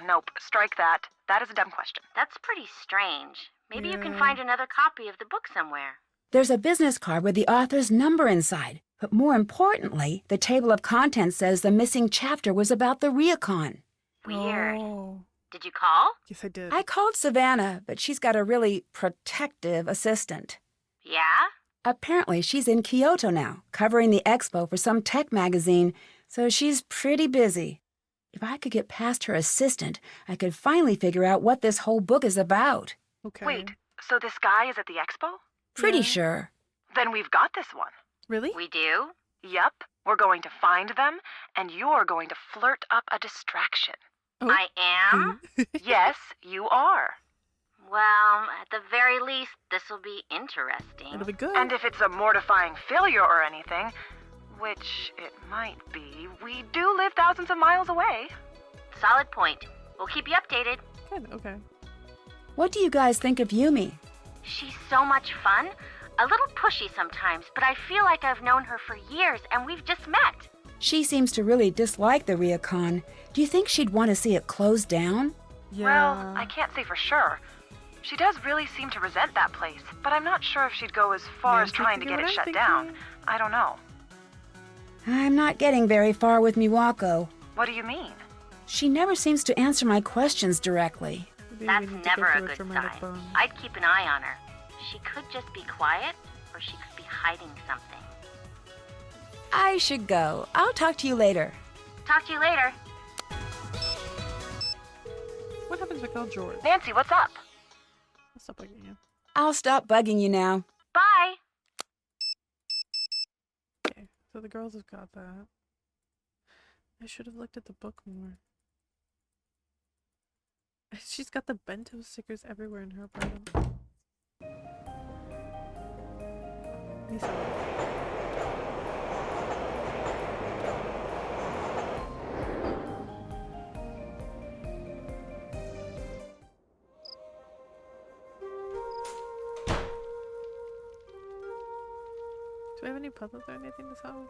Nope, strike that. That is a dumb question. That's pretty strange. Maybe you can Yeah. find another copy of the book somewhere. There's a business card with the author's number inside. But more importantly, the table of contents says the missing chapter was about the Ryukon. Weird. Oh. Did you call? Yes, I did. I called Savannah, but she's got a really protective assistant. Yeah? Apparently, she's in Kyoto now, covering the expo for some tech magazine, so she's pretty busy. If I could get past her assistant, I could finally figure out what this whole book is about. Okay. Wait, so this guy is at the expo? Pretty Yeah. sure. Then we've got this one. Really? We do? Yep, we're going to find them, and you're going to flirt up a distraction. Oh. I am? Yes, you are. Well, at the very least, this'll be interesting. It'll be good. And if it's a mortifying failure or anything, which it might be, we do live thousands of miles away. Solid point. We'll keep you updated. Good, okay. What do you guys think of Yumi? She's so much fun. A little pushy sometimes, but I feel like I've known her for years and we've just met. She seems to really dislike the Ryukon. Do you think she'd want to see it closed down? Yeah. Well, I can't say for sure. She does really seem to resent that place, but I'm not sure if she'd go as far as Nancy trying to thinking get what it I'm shut down. thinking. I don't know. I'm not getting very far with Miwako. What do you mean? She never seems to answer my questions directly. Maybe That's we need to never go a through good traumatic sign. bond. I'd keep an eye on her. She could just be quiet, or she could be hiding something. I should go. I'll talk to you later. Talk to you later. What happens if I call George? Nancy, what's up? I'll stop bugging you. I'll stop bugging you now. Bye. Okay, so the girls have got that. I should have looked at the book more. She's got the bento stickers everywhere in her apartment. Lisa. Do we have any puzzles or anything to solve?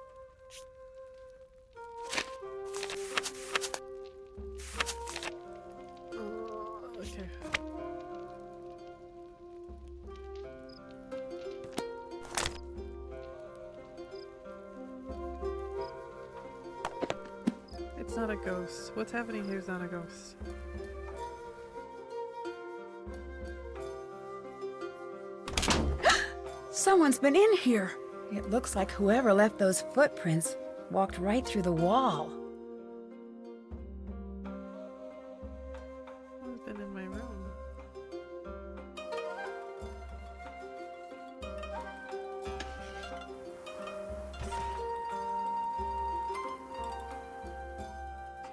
Okay. It's not a ghost. What's happening here is not a ghost. Someone's been in here. It looks like whoever left those footprints walked right through the wall. Who's been in my room?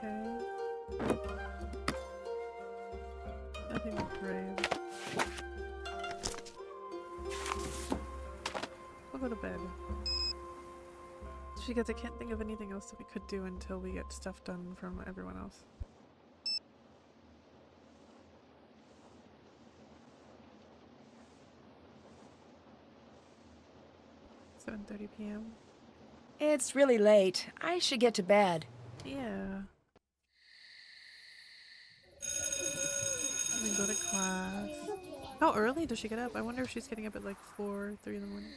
Okay. Nothing grave. We'll go to bed. Because I can't think of anything else that we could do until we get stuff done from everyone else. (7:30 p.m.) It's really late. I should get to bed. Yeah. And then go to class. How early does she get up? I wonder if she's getting up at like 4, 3 in the morning.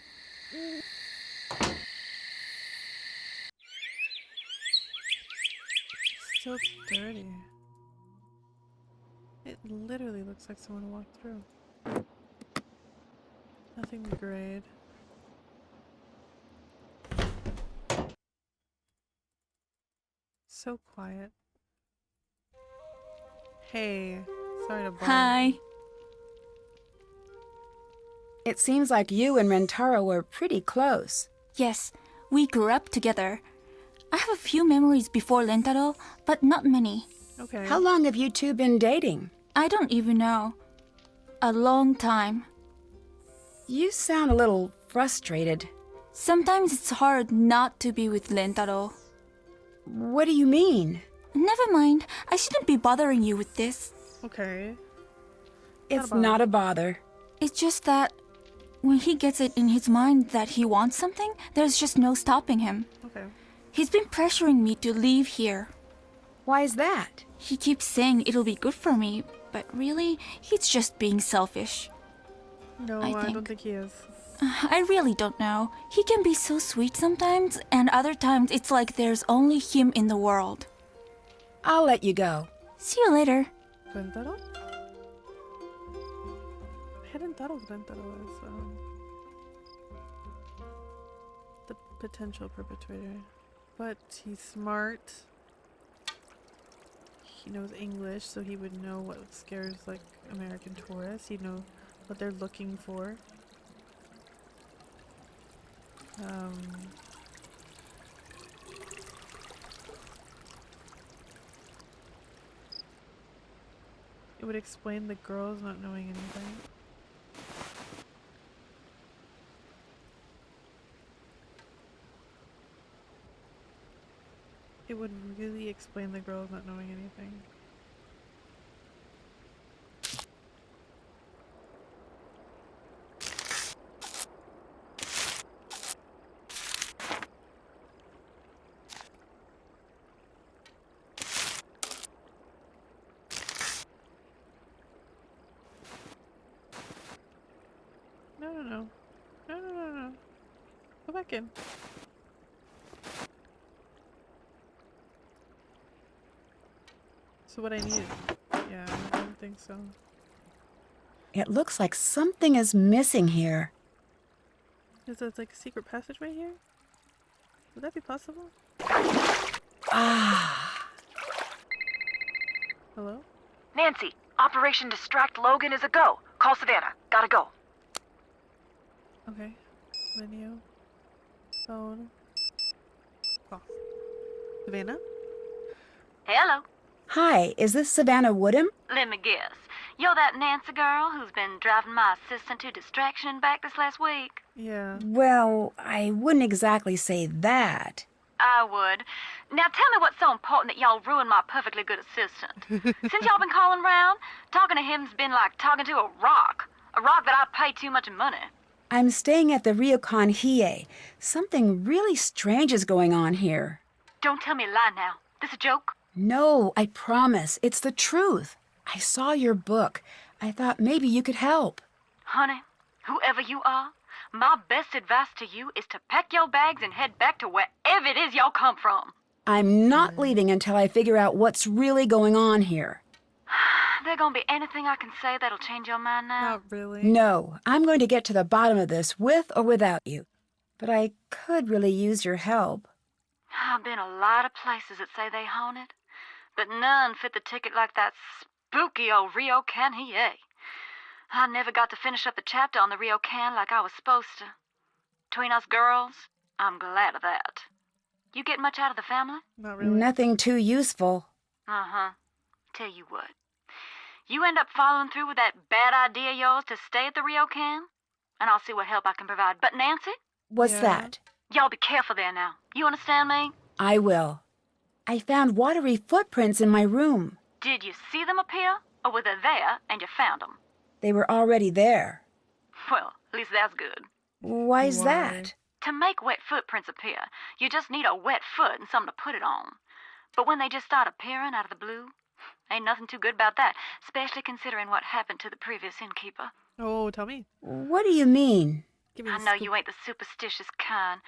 So dirty. It literally looks like someone walked through. Nothing to grade. So quiet. Hey, sorry to bother. Hi. It seems like you and Rentaro were pretty close. Yes, we grew up together. I have a few memories before Lentaro, but not many. Okay. How long have you two been dating? I don't even know. A long time. You sound a little frustrated. Sometimes it's hard not to be with Lentaro. What do you mean? Never mind. I shouldn't be bothering you with this. Okay. It's not a bother. It's just that when he gets it in his mind that he wants something, there's just no stopping him. Okay. He's been pressuring me to leave here. Why is that? He keeps saying it'll be good for me, but really, he's just being selfish. No, I I don't think. think he is. I really don't know. He can be so sweet sometimes, and other times it's like there's only him in the world. I'll let you go. See you later. Rentaro? I hadn't thought of Rentaro as the potential perpetrator. But he's smart. He knows English, so he would know what scares like American tourists. He'd know what they're looking for. It would explain the girls not knowing anything. It would really explain the girls not knowing anything. No. No. Go back in. So what I need? Yeah, I don't think so. It looks like something is missing here. Is there like a secret passageway here? Would that be possible? Ah. Hello? Nancy, Operation Distract Logan is a go. Call Savannah. Gotta go. Okay. Menu. Phone. Call. Savannah? Hello. Hi, is this Savannah Woodham? Let me guess. You're that Nancy girl who's been driving my assistant to distraction and back this last week? Yeah. Well, I wouldn't exactly say that. I would. Now tell me what's so important that y'all ruined my perfectly good assistant. Since y'all been calling round, talking to him's been like talking to a rock. A rock that I pay too much money. I'm staying at the Ryokan Hiei. Something really strange is going on here. Don't tell me a lie now. This a joke? No, I promise. It's the truth. I saw your book. I thought maybe you could help. Honey, whoever you are, my best advice to you is to pack your bags and head back to wherever it is y'all come from. I'm not leaving until I figure out what's really going on here. There gonna be anything I can say that'll change your mind now? Not really. No, I'm going to get to the bottom of this with or without you. But I could really use your help. I've been a lot of places that say they haunted, but none fit the ticket like that spooky old Rio Can Hiei. I never got to finish up the chapter on the Rio Can like I was supposed to. Between us girls, I'm glad of that. You get much out of the family? Not really. Nothing too useful. Uh-huh. Tell you what. You end up following through with that bad idea of yours to stay at the Rio Can, and I'll see what help I can provide. But Nancy? What's Yeah. that? Y'all be careful there now. You understand me? I will. I found watery footprints in my room. Did you see them appear, or were they there and you found them? They were already there. Well, at least that's good. Why's Why? that? To make wet footprints appear, you just need a wet foot and something to put it on. But when they just start appearing out of the blue, ain't nothing too good about that, especially considering what happened to the previous innkeeper. Oh, tell me. What do you mean? Give me I the know scoop. you ain't the superstitious kind.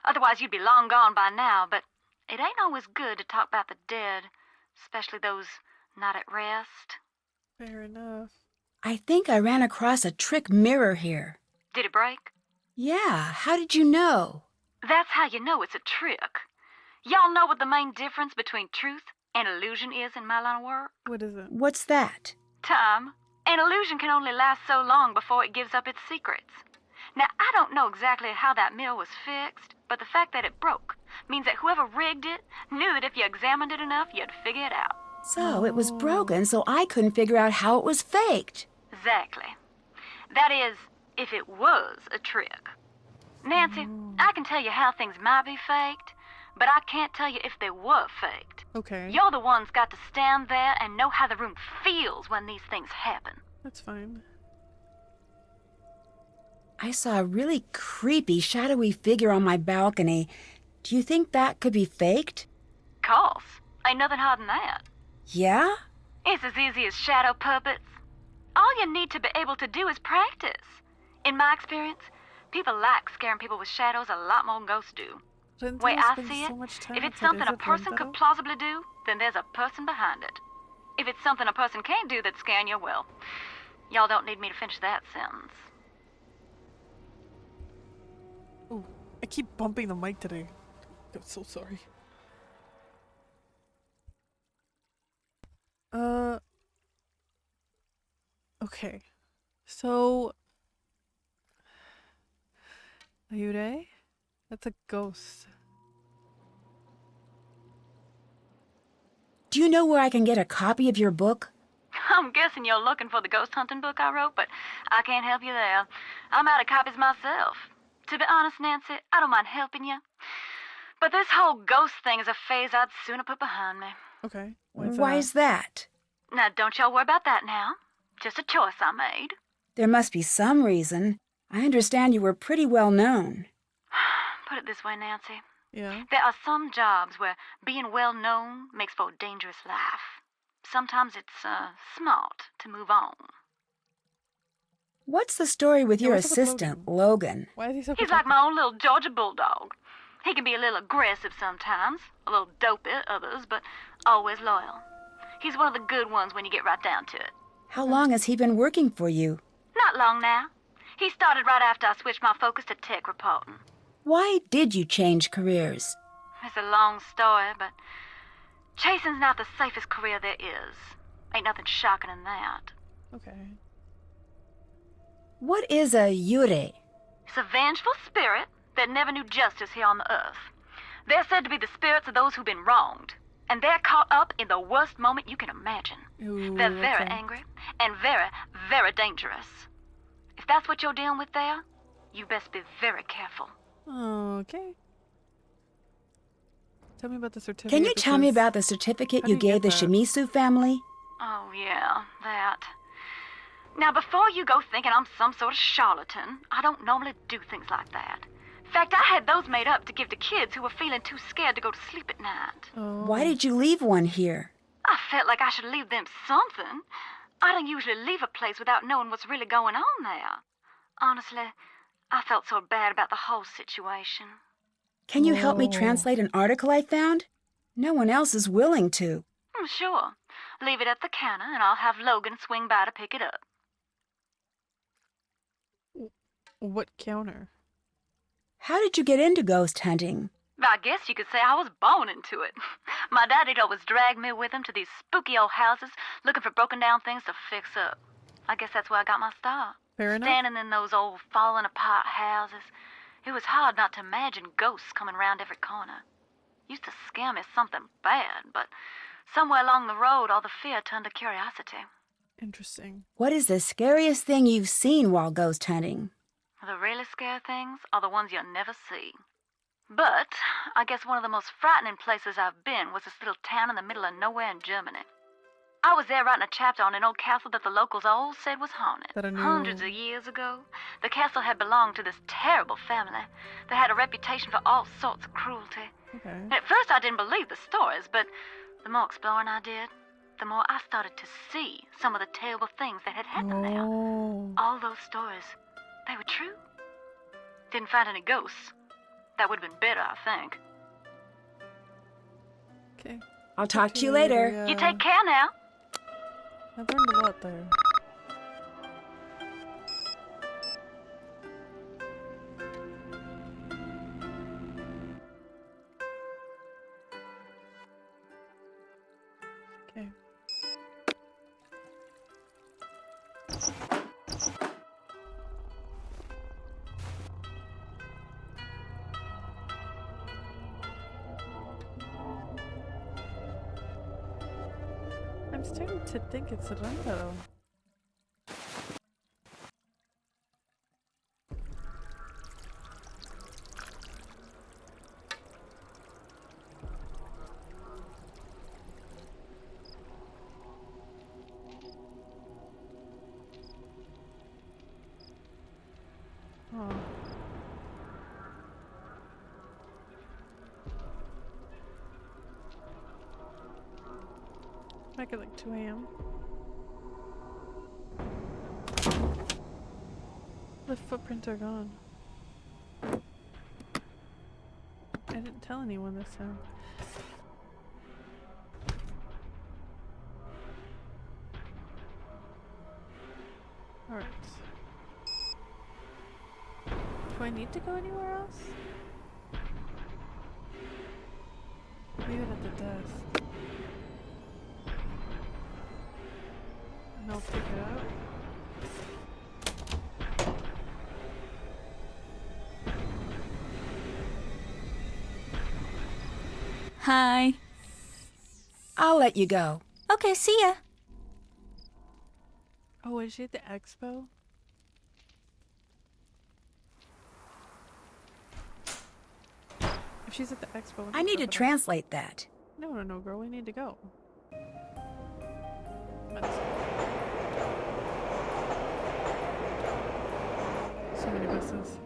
Otherwise, you'd be long gone by now, but it ain't always good to talk about the dead, especially those not at rest. Fair enough. I think I ran across a trick mirror here. Did it break? Yeah, how did you know? That's how you know it's a trick. Y'all know what the main difference between truth and illusion is in my line of work? What is it? What's that? Time. An illusion can only last so long before it gives up its secrets. Now, I don't know exactly how that mill was fixed, but the fact that it broke means that whoever rigged it knew that if you examined it enough, you'd figure it out. So it was broken, so I couldn't figure out how it was faked. Exactly. That is, if it was a trick. Nancy, I can tell you how things might be faked, but I can't tell you if they were faked. Okay. You're the ones got to stand there and know how the room feels when these things happen. That's fine. I saw a really creepy, shadowy figure on my balcony. Do you think that could be faked? Course. Ain't nothing harder than that. Yeah? It's as easy as shadow puppets. All you need to be able to do is practice. In my experience, people like scaring people with shadows a lot more than ghosts do. Didn't Way they I spend see so it, much time if it's outside something a Isabel, person though? could plausibly do, then there's a person behind it. If it's something a person can't do that's scaring you, well, y'all don't need me to finish that sentence. Ooh, I keep bumping the mic today. I'm so sorry. Okay. So, Ayure? That's a ghost. Do you know where I can get a copy of your book? I'm guessing you're looking for the ghost hunting book I wrote, but I can't help you there. I'm out of copies myself. To be honest, Nancy, I don't mind helping you. But this whole ghost thing is a phase I'd sooner put behind me. Okay. Why's that? Now, don't y'all worry about that now. Just a choice I made. There must be some reason. I understand you were pretty well known. Put it this way, Nancy. Yeah. There are some jobs where being well known makes for a dangerous life. Sometimes it's smart to move on. What's the story with your what's up with assistant, Logan? Why is he so He's like my own little Georgia Bulldog. He can be a little aggressive sometimes, a little dopey at others, but always loyal. He's one of the good ones when you get right down to it. How long has he been working for you? Not long now. He started right after I switched my focus to tech reporting. Why did you change careers? It's a long story, but chasing's not the safest career there is. Ain't nothing shocking in that. Okay. What is a yure? It's a vengeful spirit that never knew justice here on the earth. They're said to be the spirits of those who've been wronged, and they're caught up in the worst moment you can imagine. Ooh, They're very okay. angry and very, very dangerous. If that's what you're dealing with there, you best be very careful. Okay. Tell me about the certificate. Can you tell me because- about the certificate How you do you gave the get that? Shimizu family? Oh, yeah, that. Now, before you go thinking I'm some sort of charlatan, I don't normally do things like that. In fact, I had those made up to give to kids who were feeling too scared to go to sleep at night. Oh. Why did you leave one here? I felt like I should leave them something. I don't usually leave a place without knowing what's really going on there. Honestly, I felt so bad about the whole situation. Can you help me Oh. translate an article I found? No one else is willing to. Sure. Leave it at the counter, and I'll have Logan swing by to pick it up. What counter? How did you get into ghost hunting? I guess you could say I was born into it. My daddy'd always drag me with him to these spooky old houses, looking for broken down things to fix up. I guess that's where I got my start. Fair enough. Standing in those old falling apart houses. It was hard not to imagine ghosts coming round every corner. Used to scare me something bad, but somewhere along the road all the fear turned to curiosity. Interesting. What is the scariest thing you've seen while ghost hunting? The really scary things are the ones you'll never see. But I guess one of the most frightening places I've been was this little town in the middle of nowhere in Germany. I was there writing a chapter on an old castle that the locals all said was haunted. That I knew. Hundreds of years ago, the castle had belonged to this terrible family that had a reputation for all sorts of cruelty. Okay. And at first I didn't believe the stories, but the more exploring I did, the more I started to see some of the terrible things that had happened there. Oh. All those stories, they were true. Didn't find any ghosts. That would have been better, I think. Okay. I'll talk to you later. Yeah. You take care now. I've learned a lot there. Okay. I'm starting to think it's Rambo. Oh. Back at like 2 a.m. The footprints are gone. I didn't tell anyone this time. Alright. Do I need to go anywhere else? Leave it at the desk. And I'll pick it up. Hi. I'll let you go. Okay, see ya. Oh, is she at the expo? If she's at the expo, I need to translate that. No, girl, we need to go. Let's- So many buses.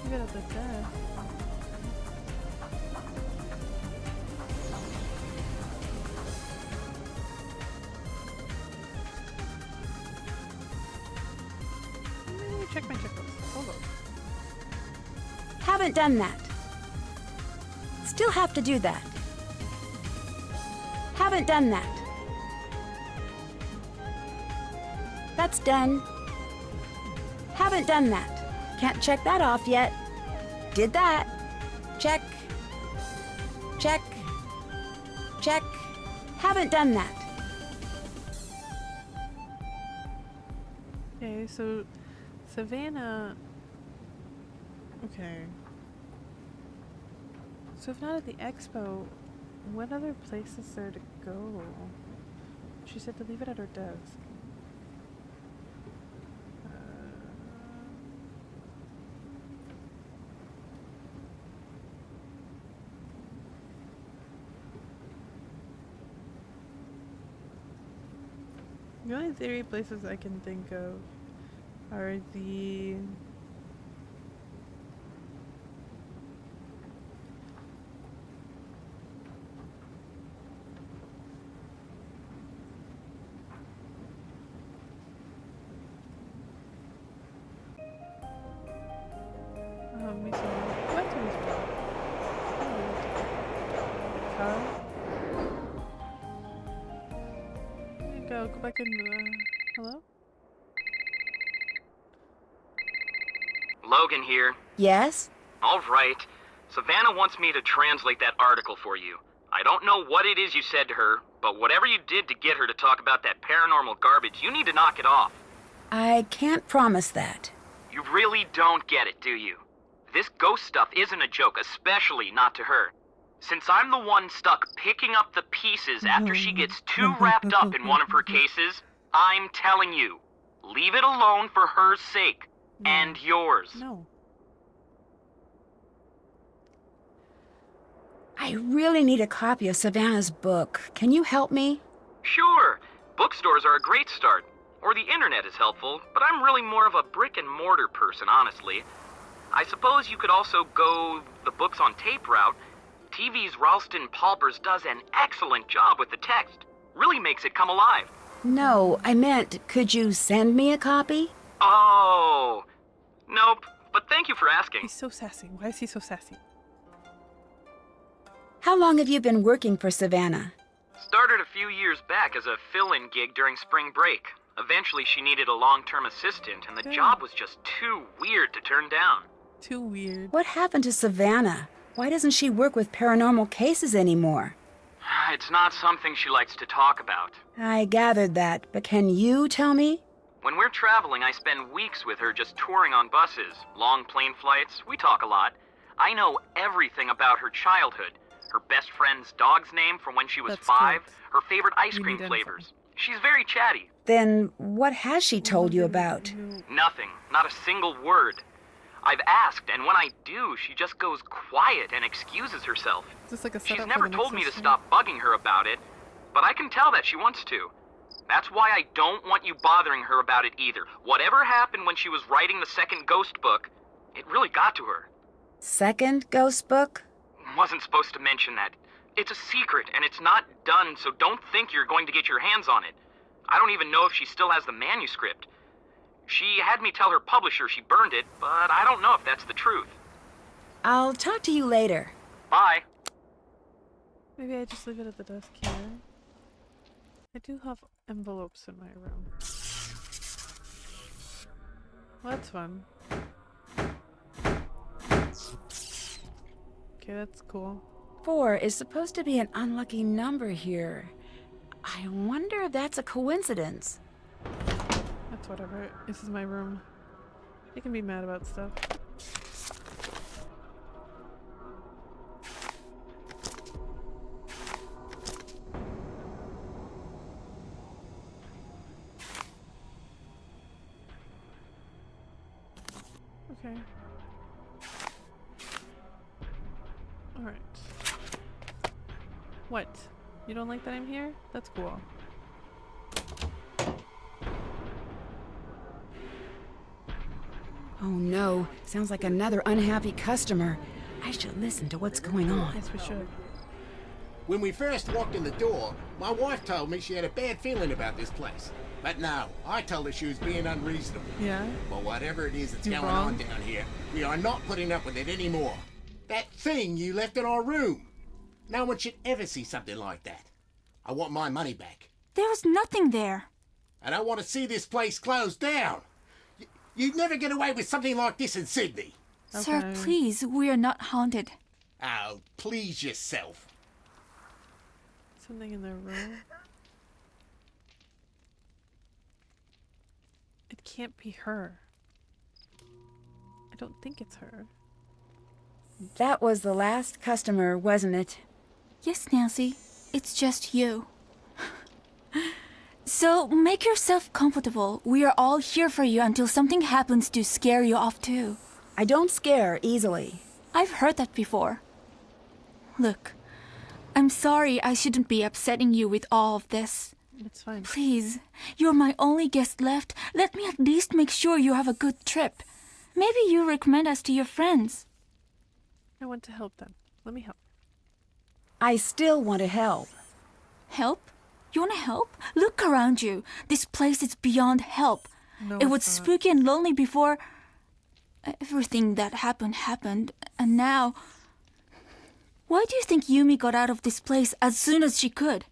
Leave it at the desk. Let me check my checklist. Hold on. Haven't done that. Still have to do that. Haven't done that. That's done. Haven't done that. Can't check that off yet. Did that. Check. Check. Check. Haven't done that. Okay, so Savannah. Okay. So if not at the expo, what other place is there to go? She said to leave it at her desk. The only theory places I can think of are the Go back in the... Hello? Logan here. Yes? All right. Savannah wants me to translate that article for you. I don't know what it is you said to her, but whatever you did to get her to talk about that paranormal garbage, you need to knock it off. I can't promise that. You really don't get it, do you? This ghost stuff isn't a joke, especially not to her. Since I'm the one stuck picking up the pieces after she gets too wrapped up in one of her cases, I'm telling you, leave it alone for her sake. No. And yours. No. I really need a copy of Savannah's book. Can you help me? Sure. Bookstores are a great start. Or the internet is helpful, but I'm really more of a brick and mortar person, honestly. I suppose you could also go the books on tape route. TV's Ralston Palpers does an excellent job with the text. Really makes it come alive. No, I meant, could you send me a copy? Oh. Nope. But thank you for asking. He's so sassy. Why is he so sassy? How long have you been working for Savannah? Started a few years back as a fill-in gig during spring break. Eventually she needed a long-term assistant, and the job was just too weird to turn down. Too weird. What happened to Savannah? Why doesn't she work with paranormal cases anymore? It's not something she likes to talk about. I gathered that, but can you tell me? When we're traveling, I spend weeks with her just touring on buses, long plane flights. We talk a lot. I know everything about her childhood. Her best friend's dog's name from when she was 5, her favorite ice cream flavors. She's very chatty. Then what has she told you about? Nothing. Not a single word. I've asked, and when I do, she just goes quiet and excuses herself. Is this like a She's setup never for the told next me to session? stop bugging her about it, but I can tell that she wants to. That's why I don't want you bothering her about it either. Whatever happened when she was writing the second ghost book, it really got to her. Second ghost book? Wasn't supposed to mention that. It's a secret, and it's not done, so don't think you're going to get your hands on it. I don't even know if she still has the manuscript. She had me tell her publisher she burned it, but I don't know if that's the truth. I'll talk to you later. Bye. Maybe I just leave it at the desk here. I do have envelopes in my room. Well, that's fun. Okay, that's cool. 4 is supposed to be an unlucky number here. I wonder if that's a coincidence. That's whatever. This is my room. You can be mad about stuff. Okay. Alright. What? You don't like that I'm here? That's cool. Oh no, sounds like another unhappy customer. I should listen to what's going on. Yes, we should. When we first walked in the door, my wife told me she had a bad feeling about this place. But no, I told her she was being unreasonable. Yeah? But whatever it is that's You going wrong? on down here, we are not putting up with it anymore. That thing you left in our room. No one should ever see something like that. I want my money back. There was nothing there. And I want to see this place closed down. You'd never get away with something like this in Sydney. Sir, Okay. please, we are not haunted. Oh, please yourself. Something in their room. It can't be her. I don't think it's her. That was the last customer, wasn't it? Yes, Nancy, it's just you. So make yourself comfortable. We are all here for you until something happens to scare you off too. I don't scare easily. I've heard that before. Look, I'm sorry I shouldn't be upsetting you with all of this. It's fine. Please, you're my only guest left. Let me at least make sure you have a good trip. Maybe you recommend us to your friends. I want to help them. Let me help. I still want to help. Help? You want to help? Look around you. This place is beyond help. No, It was it's not. spooky and lonely before everything that happened, and now... Why do you think Yumi got out of this place as soon as she could?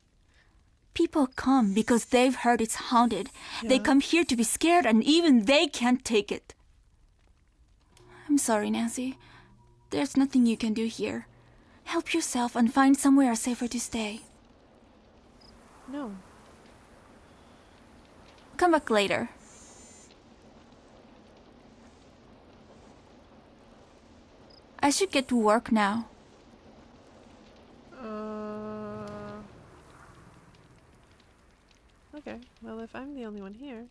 People come because they've heard it's haunted. They Yeah. come here to be scared, and even they can't take it. I'm sorry, Nancy. There's nothing you can do here. Help yourself and find somewhere safer to stay. No. Come back later. I should get to work now. Okay. Well, if I'm the only one here.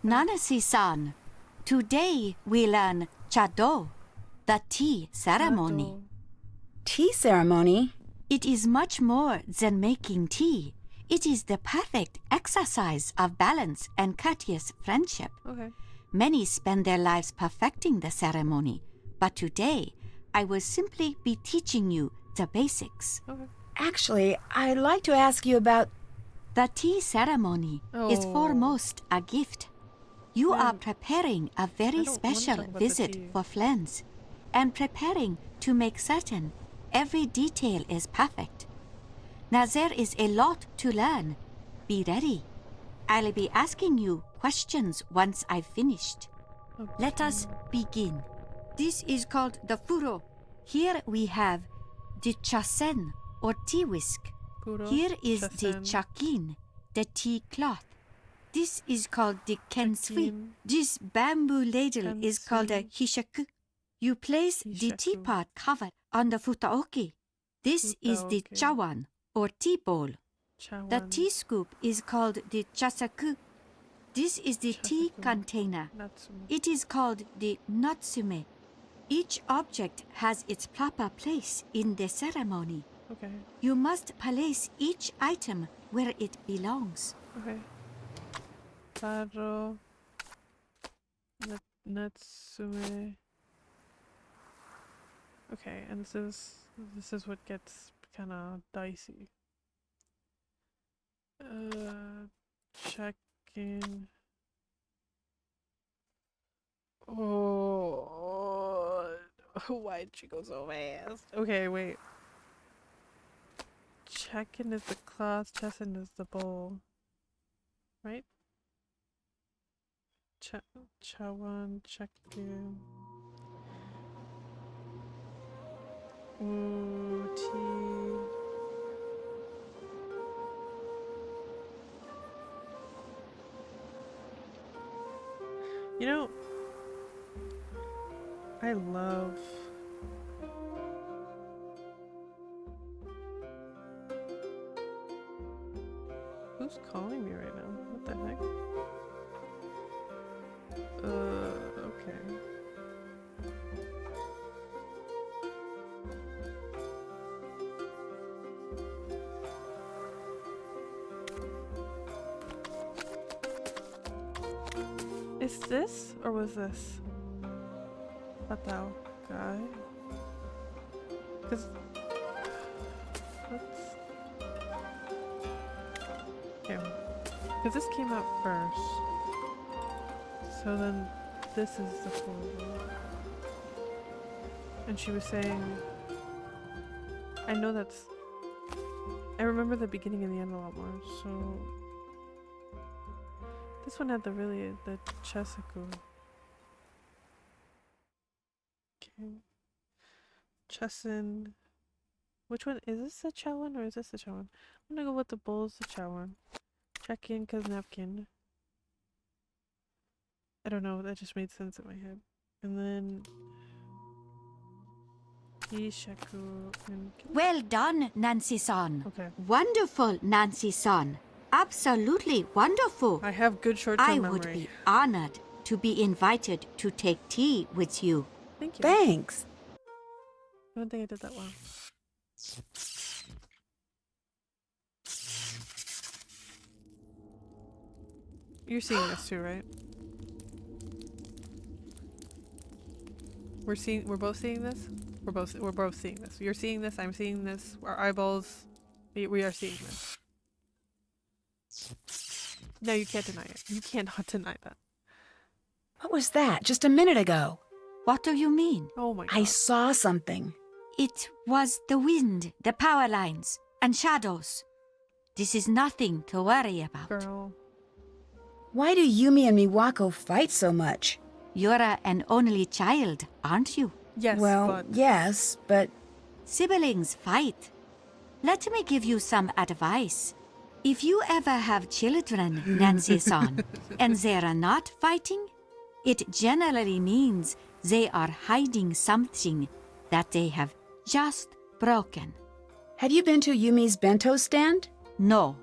Nanasi-san, today we learn Chado, the tea ceremony. Tea ceremony? It is much more than making tea. It is the perfect exercise of balance and courteous friendship. Okay. Many spend their lives perfecting the ceremony, but today I will simply be teaching you the basics. Okay. Actually, I'd like to ask you about... The tea ceremony is Oh. foremost a gift. You are Man, preparing a I very don't wanna special talk about the visit tea. for friends and preparing to make certain every detail is perfect. Now there is a lot to learn. Be ready. I'll be asking you questions once I've finished. Let us begin. This is called the furo. Here we have the chasen or tea whisk. Puro, Here is the chasen. chakin, the tea cloth. This is called the kensui. Chakin. This bamboo ladle is called a Kensui. hishaku. You place the Hishaku. teapot cover on the futaoki. This is the Futaoki. chawan or tea bowl. The Chawan. tea scoop is called the chasaku. This is the tea Chasaku. container. Natsume. It is called the natsume. Each object has its proper place in the ceremony. Okay. You must place each item where it belongs. Okay. Taro. Natsume. Okay, and this is what gets kind of dicey. Check in. Oh, why'd she go so fast? Okay, wait. Check-in is the cloth, chessin is the bowl. Right? Chawan, check-in. Ooh, tea. You know, I love who's calling me right now? What the heck? Okay. Is this or was this? Pastelagave? Because let's okay. Because this came out first. So then this is the folder. And she was saying I know that's I remember the beginning and the end a lot more, so this one had the chesaku. Okay. Chesin. Which one? Is this the chawan or is this the chawan? I'm gonna go with the bowls, the chawan. Check in cause napkin. I don't know, that just made sense in my head. And then Ishaku and Well done, Nancy-san. okay. Wonderful, Nancy-san. Absolutely wonderful. I have good short-term I memory. would be honored to be invited to take tea with you. Thank you. Thanks. I don't think I did that well. You're seeing this too, right? We're both seeing this? We're both seeing this. You're seeing this, I'm seeing this, our eyeballs we are seeing this. No, you can't deny it. You cannot deny that. What was that just a minute ago? What do you mean? Oh my god. I saw something. It was the wind, the power lines, and shadows. This is nothing to worry about. Girl. Why do Yumi and Miwako fight so much? You're an only child, aren't you? Yes, Well, but yes, but Siblings fight. Let me give you some advice. If you ever have children, Nancy-san, and they're not fighting, it generally means they are hiding something that they have just broken. have you been to Yumi's bento stand? No,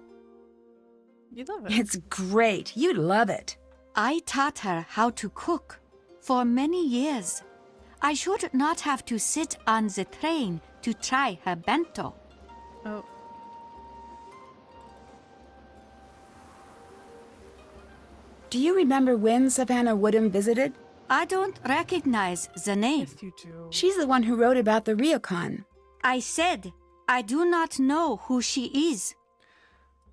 you love it. It's great. You'd love it. I taught her how to cook for many years. I should not have to sit on the train to try her bento. Oh. Do you remember when Savannah Woodham visited? I don't recognize the name. Yes, you do. She's the one who wrote about the ryokan. I said I do not know who she is.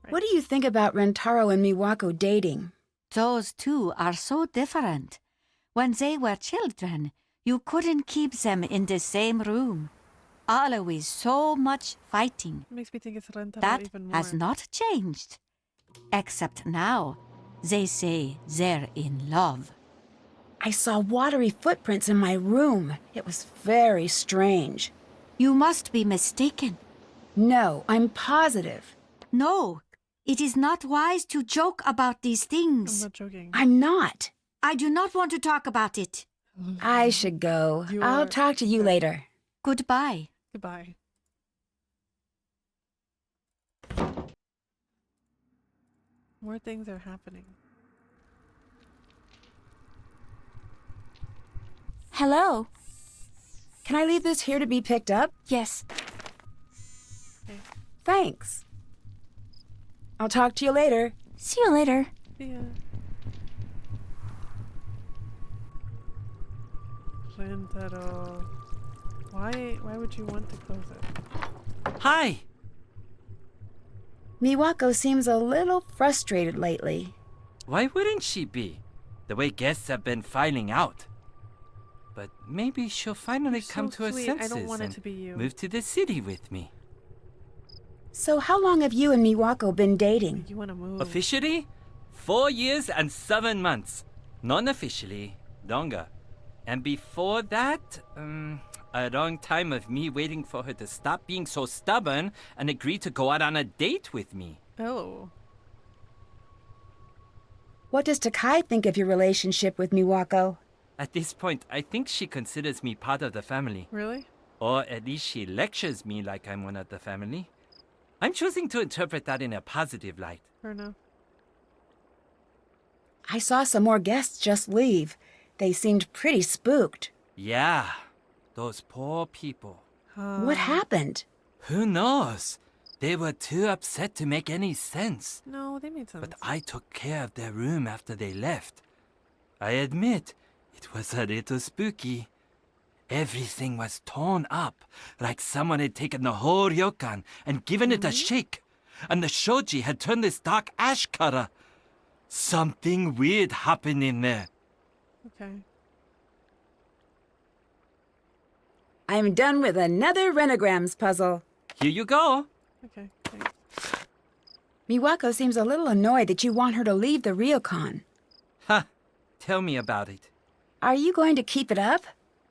What do you think about Rentaro and Miwako dating? Those two are so different. When they were children, you couldn't keep them in the same room. Always so much fighting. It makes me think it's Rentaro That even more. has not changed. Except now, they say they're in love. I saw watery footprints in my room. It was very strange. You must be mistaken. No, I'm positive. No, it is not wise to joke about these I'm things. not joking. I'm not. I do not want to talk about it. I should go. You I'll are- talk to you later. Goodbye. Goodbye. More things are happening. Hello. Can I leave this here to be picked up? Yes. Thanks. I'll talk to you later. See you later. Yeah. Rentaro. Why would you want to close it? Hi! Miwako seems a little frustrated lately. Why wouldn't she be? The way guests have been filing out. But maybe she'll finally You're come so to her sweet. I senses don't want it and to be you. move to the city with me. So how long have you and Miwako been dating? You want to move. Officially, 4 years and 7 months. Non-officially, longer. And before that, a long time of me waiting for her to stop being so stubborn and agree to go out on a date with me. Oh. What does Takai think of your relationship with Miwako? At this point, I think she considers me part of the family. Really? Or at least she lectures me like I'm one of the family. I'm choosing to interpret that in a positive light. Fair enough. I saw some more guests just leave. They seemed pretty spooked. Yeah, those poor people. What happened? Who knows? They were too upset to make any sense. No, they made sense. But I took care of their room after they left. I admit, it was a little spooky. Everything was torn up, like someone had taken the whole ryokan and given it a shake. And the shoji had turned this dark ash color. Something weird happened in there. Okay. I'm done with another Renograms puzzle. Here you go. Okay. Thanks. Miwako seems a little annoyed that you want her to leave the ryokan. Ha! Tell me about it. Are you going to keep it up?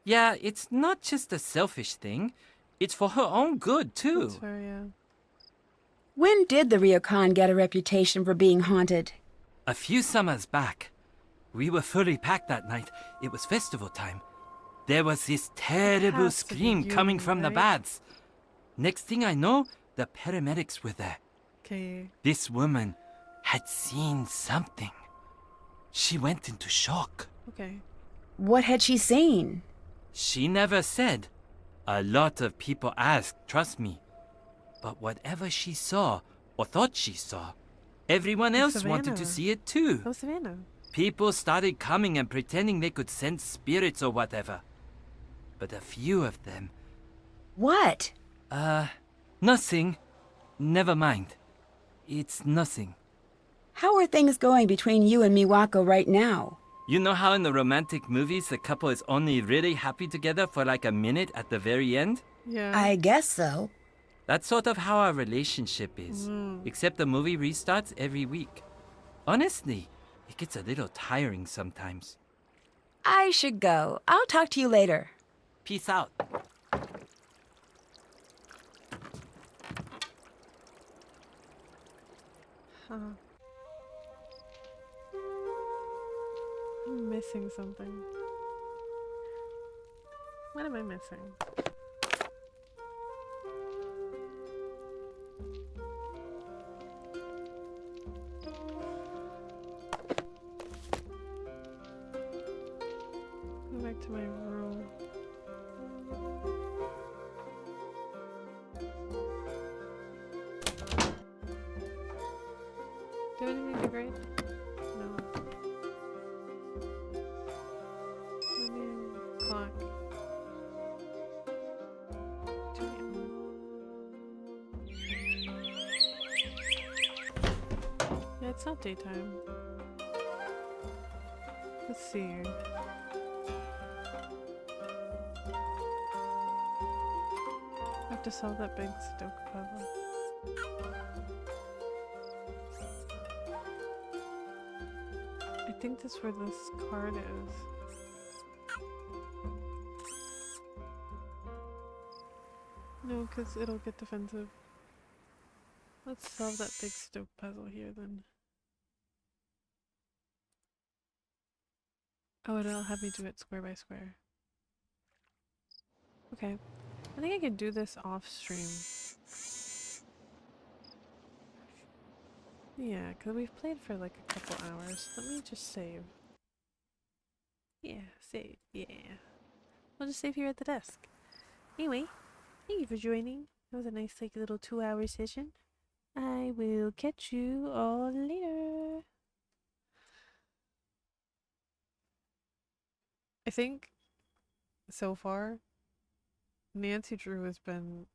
Yeah, it's not just a selfish thing. It's for her own good, too. That's fair, yeah. When did the ryokan get a reputation for being haunted? A few summers back. We were fully packed that night. It was festival time. There was this terrible has to be scream you, coming from the right? baths. Next thing I know, the paramedics were there. Okay. This woman had seen something. She went into shock. Okay. What had she seen? She never said. A lot of people asked, trust me. But whatever she saw, or thought she saw, everyone It's else wanted to Savannah. see it too. Oh, Savannah. People started coming and pretending they could sense spirits or whatever. But a few of them, What? nothing. Never mind. It's nothing. How are things going between you and Miwako right now? You know how in the romantic movies the couple is only really happy together for like a minute at the very end? Yeah. I guess so. That's sort of how our relationship is. Except the movie restarts every week. Honestly, it gets a little tiring sometimes. I should go. I'll talk to you later. Peace out. Huh. I'm missing something. What am I missing? Go back to my room. Do anything to grade? No. Clock. 2 a.m. Yeah, it's not daytime. Let's see. I have to solve that big Sudoku puzzle. I think that's where this card is. No, because it'll get defensive. Let's solve that big Sudoku puzzle here then. Oh, it'll have me do it square by square. Okay. I think I can do this off stream. Yeah, because we've played for like a couple hours. Let me just save. Yeah, save. Yeah. We'll just save here at the desk. Anyway, thank you for joining. That was a nice like little 2-hour session. I will catch you all later. I think so far Nancy Drew has been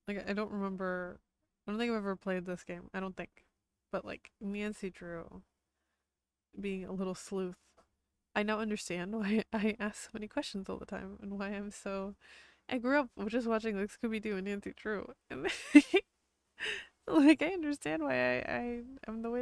like I don't think I've ever played this game. I don't think. But like Nancy Drew being a little sleuth. I now understand why I ask so many questions all the time and why I grew up just watching like Scooby-Doo and Nancy Drew. And like I understand why I am the way that